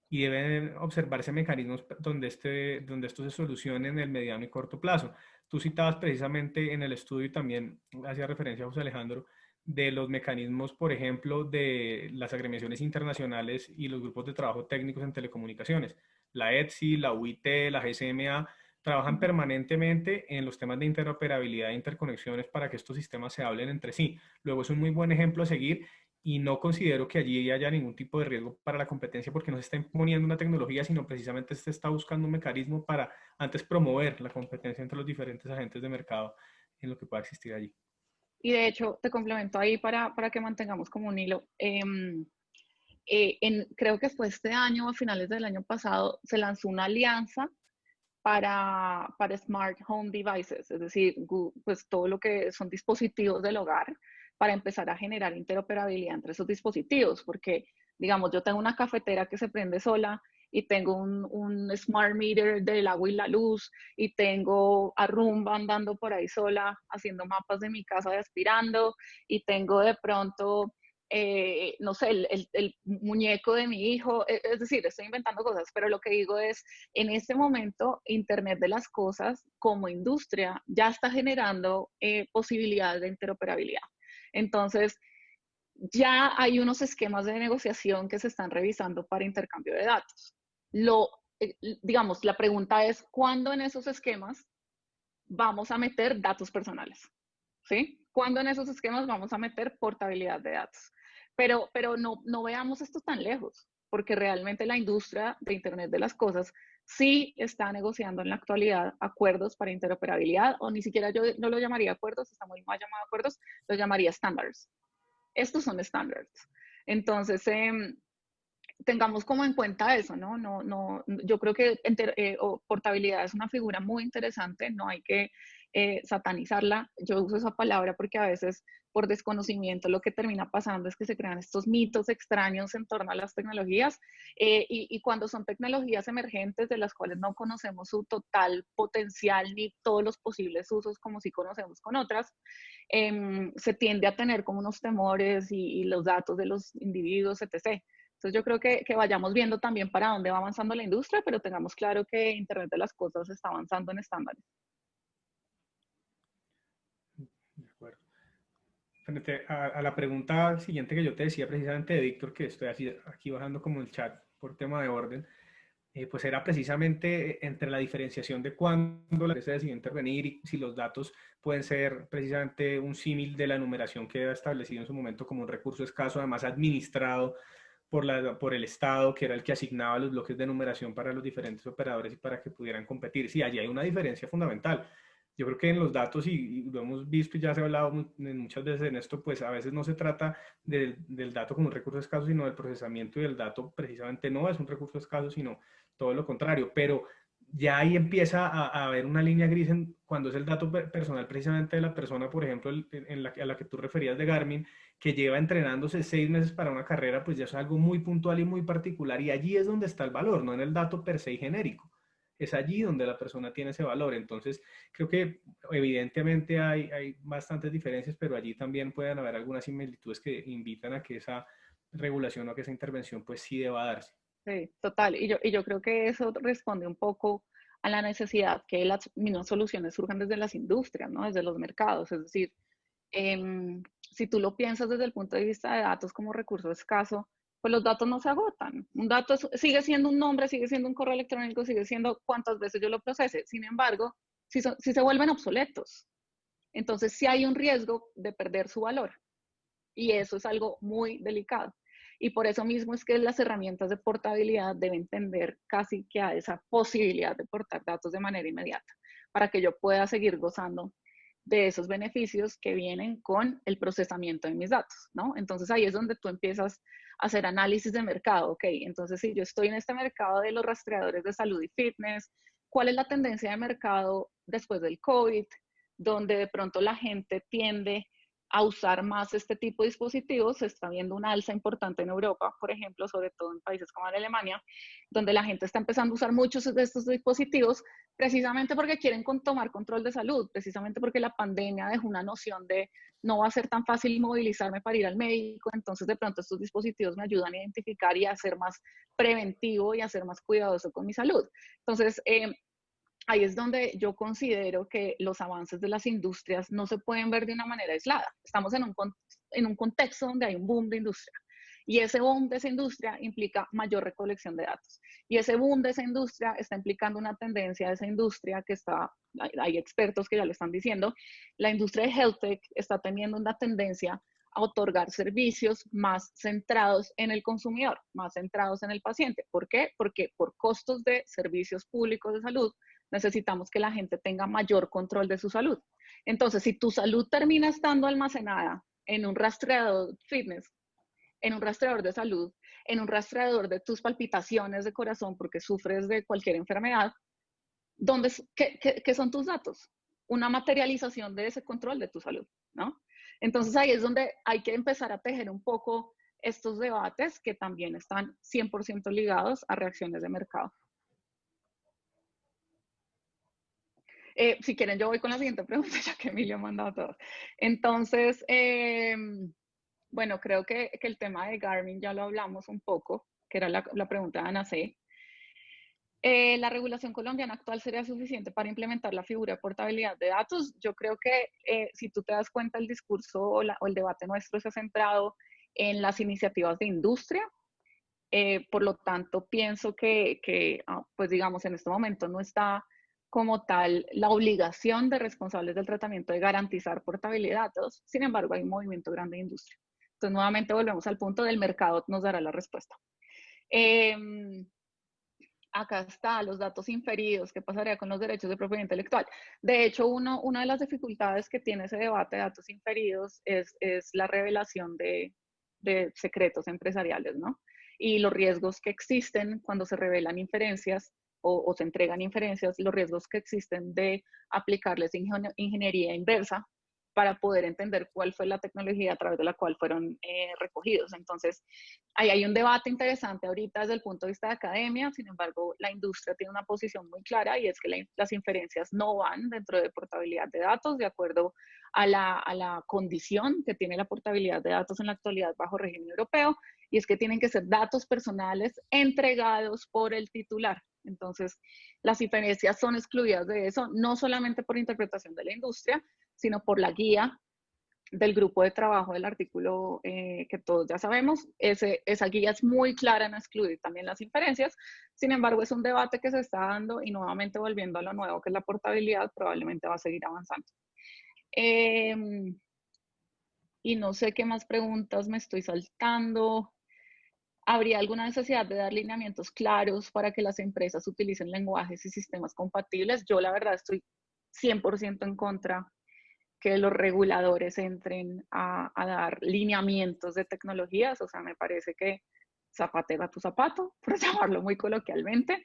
y deben observarse mecanismos donde esto se solucione en el mediano y corto plazo. Tú citabas precisamente en el estudio y también hacía referencia a José Alejandro de los mecanismos, por ejemplo, de las agremiaciones internacionales y los grupos de trabajo técnicos en telecomunicaciones. La ETSI, la UIT, la GSMA trabajan permanentemente en los temas de interoperabilidad e interconexiones para que estos sistemas se hablen entre sí. Luego es un muy buen ejemplo a seguir y no considero que allí haya ningún tipo de riesgo para la competencia porque no se está imponiendo una tecnología, sino precisamente se está buscando un mecanismo para antes promover la competencia entre los diferentes agentes de mercado en lo que pueda existir allí. Y de hecho, te complemento ahí para que mantengamos como un hilo. Creo que fue este año, a finales del año pasado, se lanzó una alianza para Smart Home Devices, es decir, pues todo lo que son dispositivos del hogar, para empezar a generar interoperabilidad entre esos dispositivos, porque, digamos, yo tengo una cafetera que se prende sola y tengo un smart meter del agua y la luz y tengo a Roomba andando por ahí sola haciendo mapas de mi casa de aspirando y tengo de pronto no sé, el muñeco de mi hijo, es decir, estoy inventando cosas, pero lo que digo es, en este momento, Internet de las Cosas como industria ya está generando posibilidades de interoperabilidad. Entonces, ya hay unos esquemas de negociación que se están revisando para intercambio de datos. Digamos, la pregunta es, ¿cuándo en esos esquemas vamos a meter datos personales? ¿Sí? ¿Cuándo en esos esquemas vamos a meter portabilidad de datos? Pero no veamos esto tan lejos, porque realmente la industria de Internet de las Cosas sí está negociando en la actualidad acuerdos para interoperabilidad, o ni siquiera yo no lo llamaría acuerdos, está muy mal llamado acuerdos, lo llamaría estándares. Estos son estándares. Entonces, tengamos como en cuenta eso, ¿no? Yo creo que portabilidad es una figura muy interesante, no hay que satanizarla. Yo uso esa palabra porque a veces por desconocimiento lo que termina pasando es que se crean estos mitos extraños en torno a las tecnologías y cuando son tecnologías emergentes de las cuales no conocemos su total potencial ni todos los posibles usos como si conocemos con otras, se tiende a tener como unos temores y los datos de los individuos, etc. Entonces yo creo que vayamos viendo también para dónde va avanzando la industria, pero tengamos claro que Internet de las Cosas está avanzando en estándares. De acuerdo. Frente a la pregunta siguiente que yo te decía precisamente de Víctor, que estoy aquí bajando como el chat por tema de orden, pues era precisamente entre la diferenciación de cuándo la empresa decidió intervenir y si los datos pueden ser precisamente un símil de la numeración que era establecido en su momento como un recurso escaso, además administrado por el Estado, que era el que asignaba los bloques de numeración para los diferentes operadores y para que pudieran competir. Sí, allí hay una diferencia fundamental. Yo creo que en los datos, y lo hemos visto y ya se ha hablado muchas veces en esto, pues a veces no se trata del dato como un recurso escaso, sino del procesamiento y el dato precisamente no es un recurso escaso, sino todo lo contrario. Pero ya ahí empieza a haber una línea gris cuando es el dato personal precisamente de la persona, por ejemplo, a la que tú referías de Garmin, que lleva entrenándose 6 meses para una carrera, pues ya es algo muy puntual y muy particular, y allí es donde está el valor, no en el dato per se genérico. Es allí donde la persona tiene ese valor. Entonces, creo que evidentemente hay bastantes diferencias, pero allí también pueden haber algunas similitudes que invitan a que esa regulación o a que esa intervención pues sí deba darse. Sí, total. Y yo creo que eso responde un poco a la necesidad que las mismas soluciones surjan desde las industrias, ¿no? Desde los mercados. Es decir, si tú lo piensas desde el punto de vista de datos como recurso escaso, pues los datos no se agotan. Un dato sigue siendo un nombre, sigue siendo un correo electrónico, sigue siendo cuántas veces yo lo procese. Sin embargo, si se vuelven obsoletos, entonces sí hay un riesgo de perder su valor. Y eso es algo muy delicado. Y por eso mismo es que las herramientas de portabilidad deben tender casi que a esa posibilidad de portar datos de manera inmediata, para que yo pueda seguir gozando de esos beneficios que vienen con el procesamiento de mis datos, ¿no? Entonces ahí es donde tú empiezas a hacer análisis de mercado, ok, entonces si yo estoy en este mercado de los rastreadores de salud y fitness, ¿cuál es la tendencia de mercado después del COVID? Donde de pronto la gente tiende a usar más este tipo de dispositivos. Se está viendo una alza importante en Europa, por ejemplo, sobre todo en países como en Alemania, donde la gente está empezando a usar muchos de estos dispositivos precisamente porque quieren tomar control de salud, precisamente porque la pandemia dejó una noción de no va a ser tan fácil movilizarme para ir al médico, entonces de pronto estos dispositivos me ayudan a identificar y a ser más preventivo y a ser más cuidadoso con mi salud. Entonces, ahí es donde yo considero que los avances de las industrias no se pueden ver de una manera aislada. Estamos en un contexto donde hay un boom de industria. Y ese boom de esa industria implica mayor recolección de datos. Y ese boom de esa industria está implicando una tendencia de esa industria que hay expertos que ya lo están diciendo, la industria de health tech está teniendo una tendencia a otorgar servicios más centrados en el consumidor, más centrados en el paciente. ¿Por qué? Porque por costos de servicios públicos de salud, necesitamos que la gente tenga mayor control de su salud. Entonces, si tu salud termina estando almacenada en un rastreador fitness, en un rastreador de salud, en un rastreador de tus palpitaciones de corazón porque sufres de cualquier enfermedad, ¿qué son tus datos? Una materialización de ese control de tu salud, ¿no? Entonces ahí es donde hay que empezar a tejer un poco estos debates que también están 100% ligados a reacciones de mercado. Si quieren, yo voy con la siguiente pregunta, ya que Emilio ha mandado todo. Entonces, bueno, creo que el tema de Garmin ya lo hablamos un poco, que era la pregunta de Ana C. ¿La regulación colombiana actual sería suficiente para implementar la figura de portabilidad de datos? Yo creo que si tú te das cuenta, el discurso o el debate nuestro se ha centrado en las iniciativas de industria. Por lo tanto, pienso que pues digamos, en este momento no está como tal la obligación de responsables del tratamiento de garantizar portabilidad de datos. Sin embargo, hay un movimiento grande de industria. Entonces, nuevamente volvemos al punto del mercado, nos dará la respuesta. Acá está, los datos inferidos, ¿qué pasaría con los derechos de propiedad intelectual? De hecho, una de las dificultades que tiene ese debate de datos inferidos es la revelación de secretos empresariales, ¿no? Y los riesgos que existen cuando se revelan inferencias o se entregan inferencias, los riesgos que existen de aplicarles ingeniería inversa para poder entender cuál fue la tecnología a través de la cual fueron recogidos. Entonces, ahí hay un debate interesante ahorita desde el punto de vista de academia. Sin embargo, la industria tiene una posición muy clara y es que las inferencias no van dentro de portabilidad de datos de acuerdo a la condición que tiene la portabilidad de datos en la actualidad bajo régimen europeo, y es que tienen que ser datos personales entregados por el titular. Entonces, las inferencias son excluidas de eso, no solamente por interpretación de la industria, sino por la guía del grupo de trabajo del artículo que todos ya sabemos. Esa guía es muy clara en excluir también las inferencias. Sin embargo, es un debate que se está dando y nuevamente volviendo a lo nuevo que es la portabilidad, probablemente va a seguir avanzando. Y no sé qué más preguntas me estoy saltando. ¿Habría alguna necesidad de dar lineamientos claros para que las empresas utilicen lenguajes y sistemas compatibles? Yo la verdad estoy 100% en contra que los reguladores entren a dar lineamientos de tecnologías. O sea, me parece que zapatero a tu zapato, por llamarlo muy coloquialmente,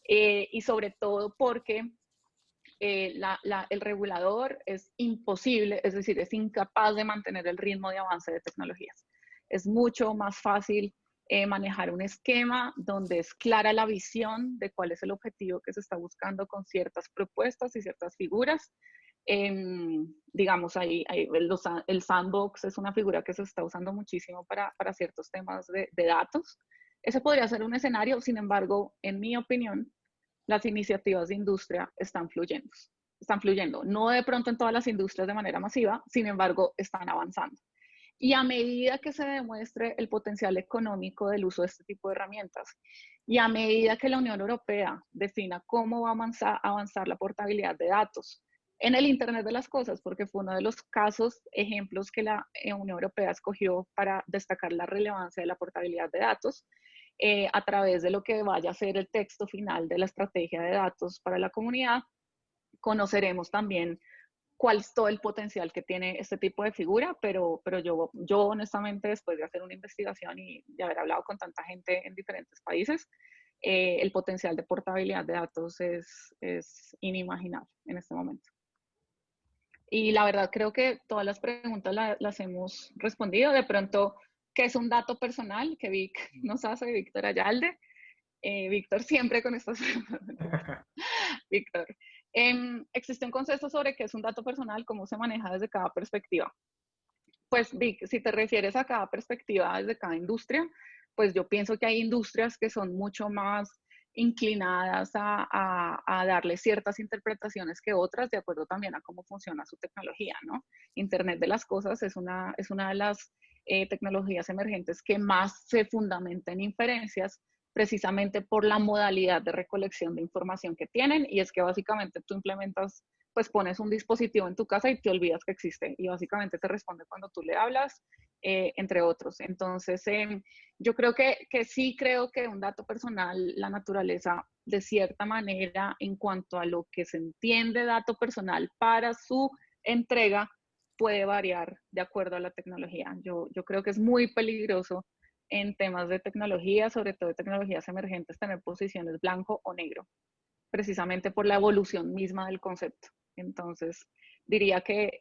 y sobre todo porque el regulador es imposible, es decir, es incapaz de mantener el ritmo de avance de tecnologías. Es mucho más fácil manejar un esquema donde es clara la visión de cuál es el objetivo que se está buscando con ciertas propuestas y ciertas figuras. Digamos, el sandbox es una figura que se está usando muchísimo para ciertos temas de datos. Ese podría ser un escenario. Sin embargo, en mi opinión, las iniciativas de industria están fluyendo, no de pronto en todas las industrias de manera masiva, sin embargo, están avanzando. y a medida que se demuestre el potencial económico del uso de este tipo de herramientas, y a medida que la Unión Europea defina cómo va a avanzar la portabilidad de datos en el Internet de las Cosas, porque fue uno de los ejemplos que la Unión Europea escogió para destacar la relevancia de la portabilidad de datos, a través de lo que vaya a ser el texto final de la estrategia de datos para la comunidad, conoceremos también cuál es todo el potencial que tiene este tipo de figura, pero yo honestamente, después de hacer una investigación y de haber hablado con tanta gente en diferentes países, el potencial de portabilidad de datos es inimaginable en este momento. Y la verdad creo que todas las preguntas las hemos respondido. De pronto, ¿qué es un dato personal? Que Vic nos hace, Víctor Ayalde. Víctor siempre con estas preguntas. Víctor, existe un concepto sobre qué es un dato personal, cómo se maneja desde cada perspectiva. Pues Vic, si te refieres a cada perspectiva desde cada industria, pues yo pienso que hay industrias que son mucho más inclinadas a darle ciertas interpretaciones que otras, de acuerdo también a cómo funciona su tecnología, ¿no? Internet de las cosas es una de las tecnologías emergentes que más se fundamenta en inferencias, precisamente por la modalidad de recolección de información que tienen, y es que básicamente tú implementas, pues pones un dispositivo en tu casa y te olvidas que existe, y básicamente te responde cuando tú le hablas, entre otros. Entonces, yo creo que sí creo que un dato personal, la naturaleza, de cierta manera, en cuanto a lo que se entiende dato personal para su entrega, puede variar de acuerdo a la tecnología. Yo creo que es muy peligroso en temas de tecnología, sobre todo de tecnologías emergentes, tener posiciones blanco o negro, precisamente por la evolución misma del concepto. Entonces, diría que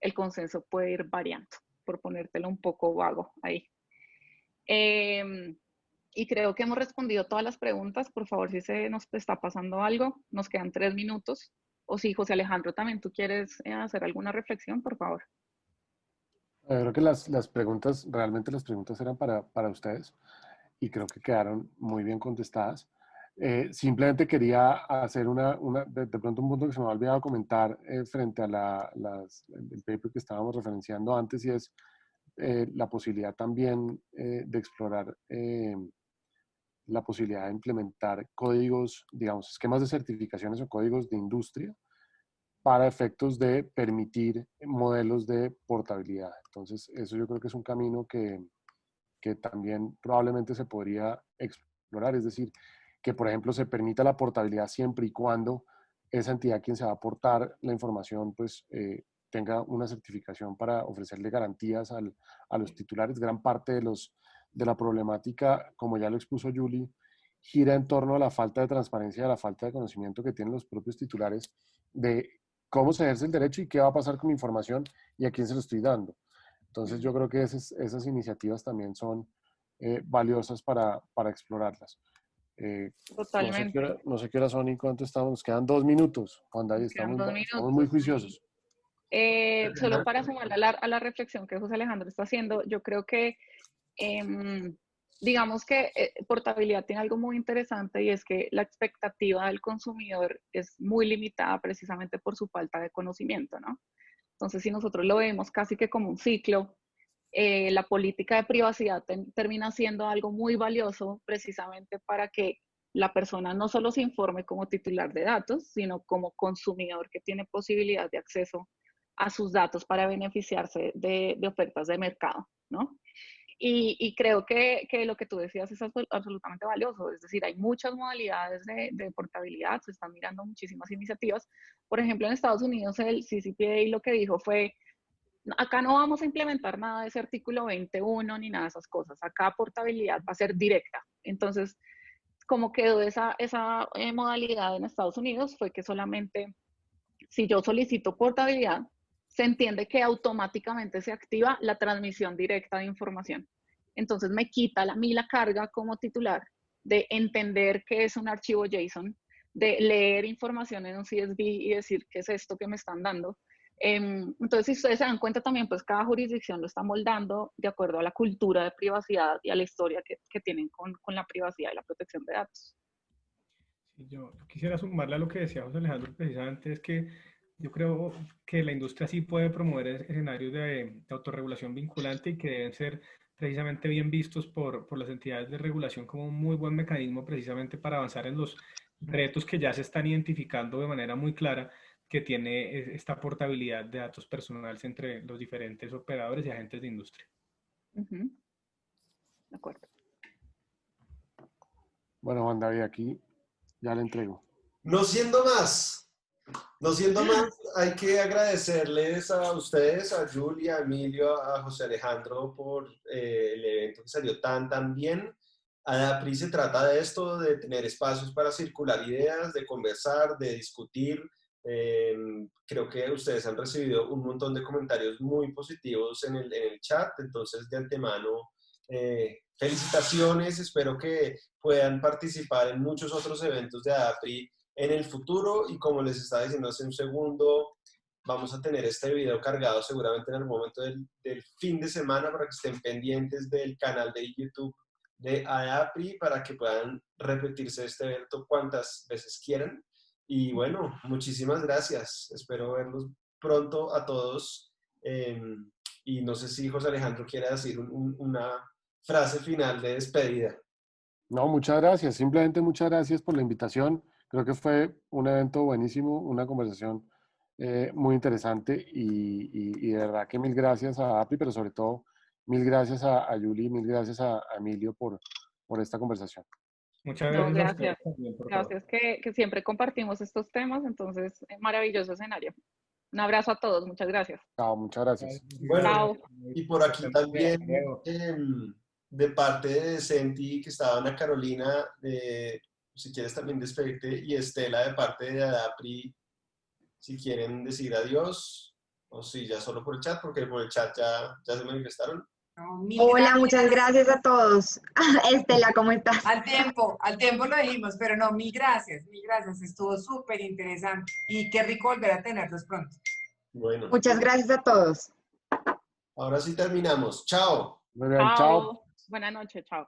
el consenso puede ir variando, por ponértelo un poco vago ahí. Y creo que hemos respondido todas las preguntas. Por favor, si se nos está pasando algo, nos quedan 3 minutos. O si José Alejandro también tú quieres hacer alguna reflexión, por favor. Creo que las preguntas, realmente las preguntas eran para ustedes y creo que quedaron muy bien contestadas. Simplemente quería hacer de pronto un punto que se me ha olvidado comentar frente a el paper que estábamos referenciando antes, y es la posibilidad también de explorar la posibilidad de implementar códigos, digamos, esquemas de certificaciones o códigos de industria para efectos de permitir modelos de portabilidad. Entonces, eso yo creo que es un camino que también probablemente se podría explorar, es decir, que por ejemplo se permita la portabilidad siempre y cuando esa entidad quien se va a aportar la información pues tenga una certificación para ofrecerle garantías a los titulares. Gran parte de la problemática, como ya lo expuso Julie, gira en torno a la falta de transparencia y a la falta de conocimiento que tienen los propios titulares de cómo se ejerce el derecho y qué va a pasar con mi información y a quién se lo estoy dando. Entonces yo creo que esas iniciativas también son valiosas para explorarlas. Totalmente. No sé qué hora son y cuánto estamos. Nos quedan 2 minutos. Juan David, Nos quedan 2 estamos muy minutos. juiciosos. Solo para sumar a la reflexión que José Alejandro está haciendo, yo creo que digamos que portabilidad tiene algo muy interesante, y es que la expectativa del consumidor es muy limitada precisamente por su falta de conocimiento, ¿no? Entonces, si nosotros lo vemos casi que como un ciclo, la política de privacidad termina siendo algo muy valioso precisamente para que la persona no solo se informe como titular de datos, sino como consumidor que tiene posibilidad de acceso a sus datos para beneficiarse de ofertas de mercado, ¿no? Y creo que lo que tú decías es absolutamente valioso, es decir, hay muchas modalidades de portabilidad, se están mirando muchísimas iniciativas. Por ejemplo, en Estados Unidos el CCPA lo que dijo fue, acá no vamos a implementar nada de ese artículo 21 ni nada de esas cosas, acá portabilidad va a ser directa. Entonces, como quedó esa modalidad en Estados Unidos fue que solamente si yo solicito portabilidad, se entiende que automáticamente se activa la transmisión directa de información. Entonces me quita a mí la carga como titular de entender qué es un archivo JSON, de leer información en un CSV y decir qué es esto que me están dando. Entonces, si ustedes se dan cuenta también, pues cada jurisdicción lo está moldando de acuerdo a la cultura de privacidad y a la historia que tienen con la privacidad y la protección de datos. Yo quisiera sumarle a lo que decía José Alejandro precisamente, es que yo creo que la industria sí puede promover escenarios de autorregulación vinculante y que deben ser precisamente bien vistos por las entidades de regulación como un muy buen mecanismo precisamente para avanzar en los retos que ya se están identificando de manera muy clara que tiene esta portabilidad de datos personales entre los diferentes operadores y agentes de industria. Ujú. De acuerdo. Bueno, Juan David, aquí ya le entrego. No siendo más, hay que agradecerles a ustedes, a Julia, a Emilio, a José Alejandro por el evento que salió tan bien. ADAPRI se trata de esto, de tener espacios para circular ideas, de conversar, de discutir. Creo que ustedes han recibido un montón de comentarios muy positivos en el chat, entonces de antemano, felicitaciones, espero que puedan participar en muchos otros eventos de ADAPRI en el futuro y como les estaba diciendo hace un segundo, vamos a tener este video cargado seguramente en algún momento del fin de semana para que estén pendientes del canal de YouTube de ADAPRI para que puedan repetirse este evento cuantas veces quieran. Y bueno, muchísimas gracias. Espero verlos pronto a todos. Y no sé si José Alejandro quiere decir una frase final de despedida. No, muchas gracias. Simplemente muchas gracias por la invitación. Creo que fue un evento buenísimo, una conversación muy interesante y de verdad que mil gracias a API, pero sobre todo mil gracias a Yuli, mil gracias a Emilio por esta conversación. Muchas No, gracias a ustedes gracias. también por todo. Gracias que siempre compartimos estos temas, entonces, maravilloso escenario. Un abrazo a todos, muchas gracias. Chao, muchas gracias. Bueno, Chao. y por aquí también, de parte de Senti, que estaba Ana Carolina, si quieres también despedirte, y Estela de parte de ADAPRI, si quieren decir adiós, o si ya solo por el chat, porque por el chat ya se manifestaron. No, mil Hola, gracias. muchas gracias a todos. Estela, ¿cómo estás? Al tiempo lo dijimos, pero no, mil gracias, estuvo súper interesante y qué rico volver a tenerlos pronto. Bueno, Muchas gracias a todos. ahora sí terminamos. Chao. Muy bien, chao. Chao. Buenas noches, chao.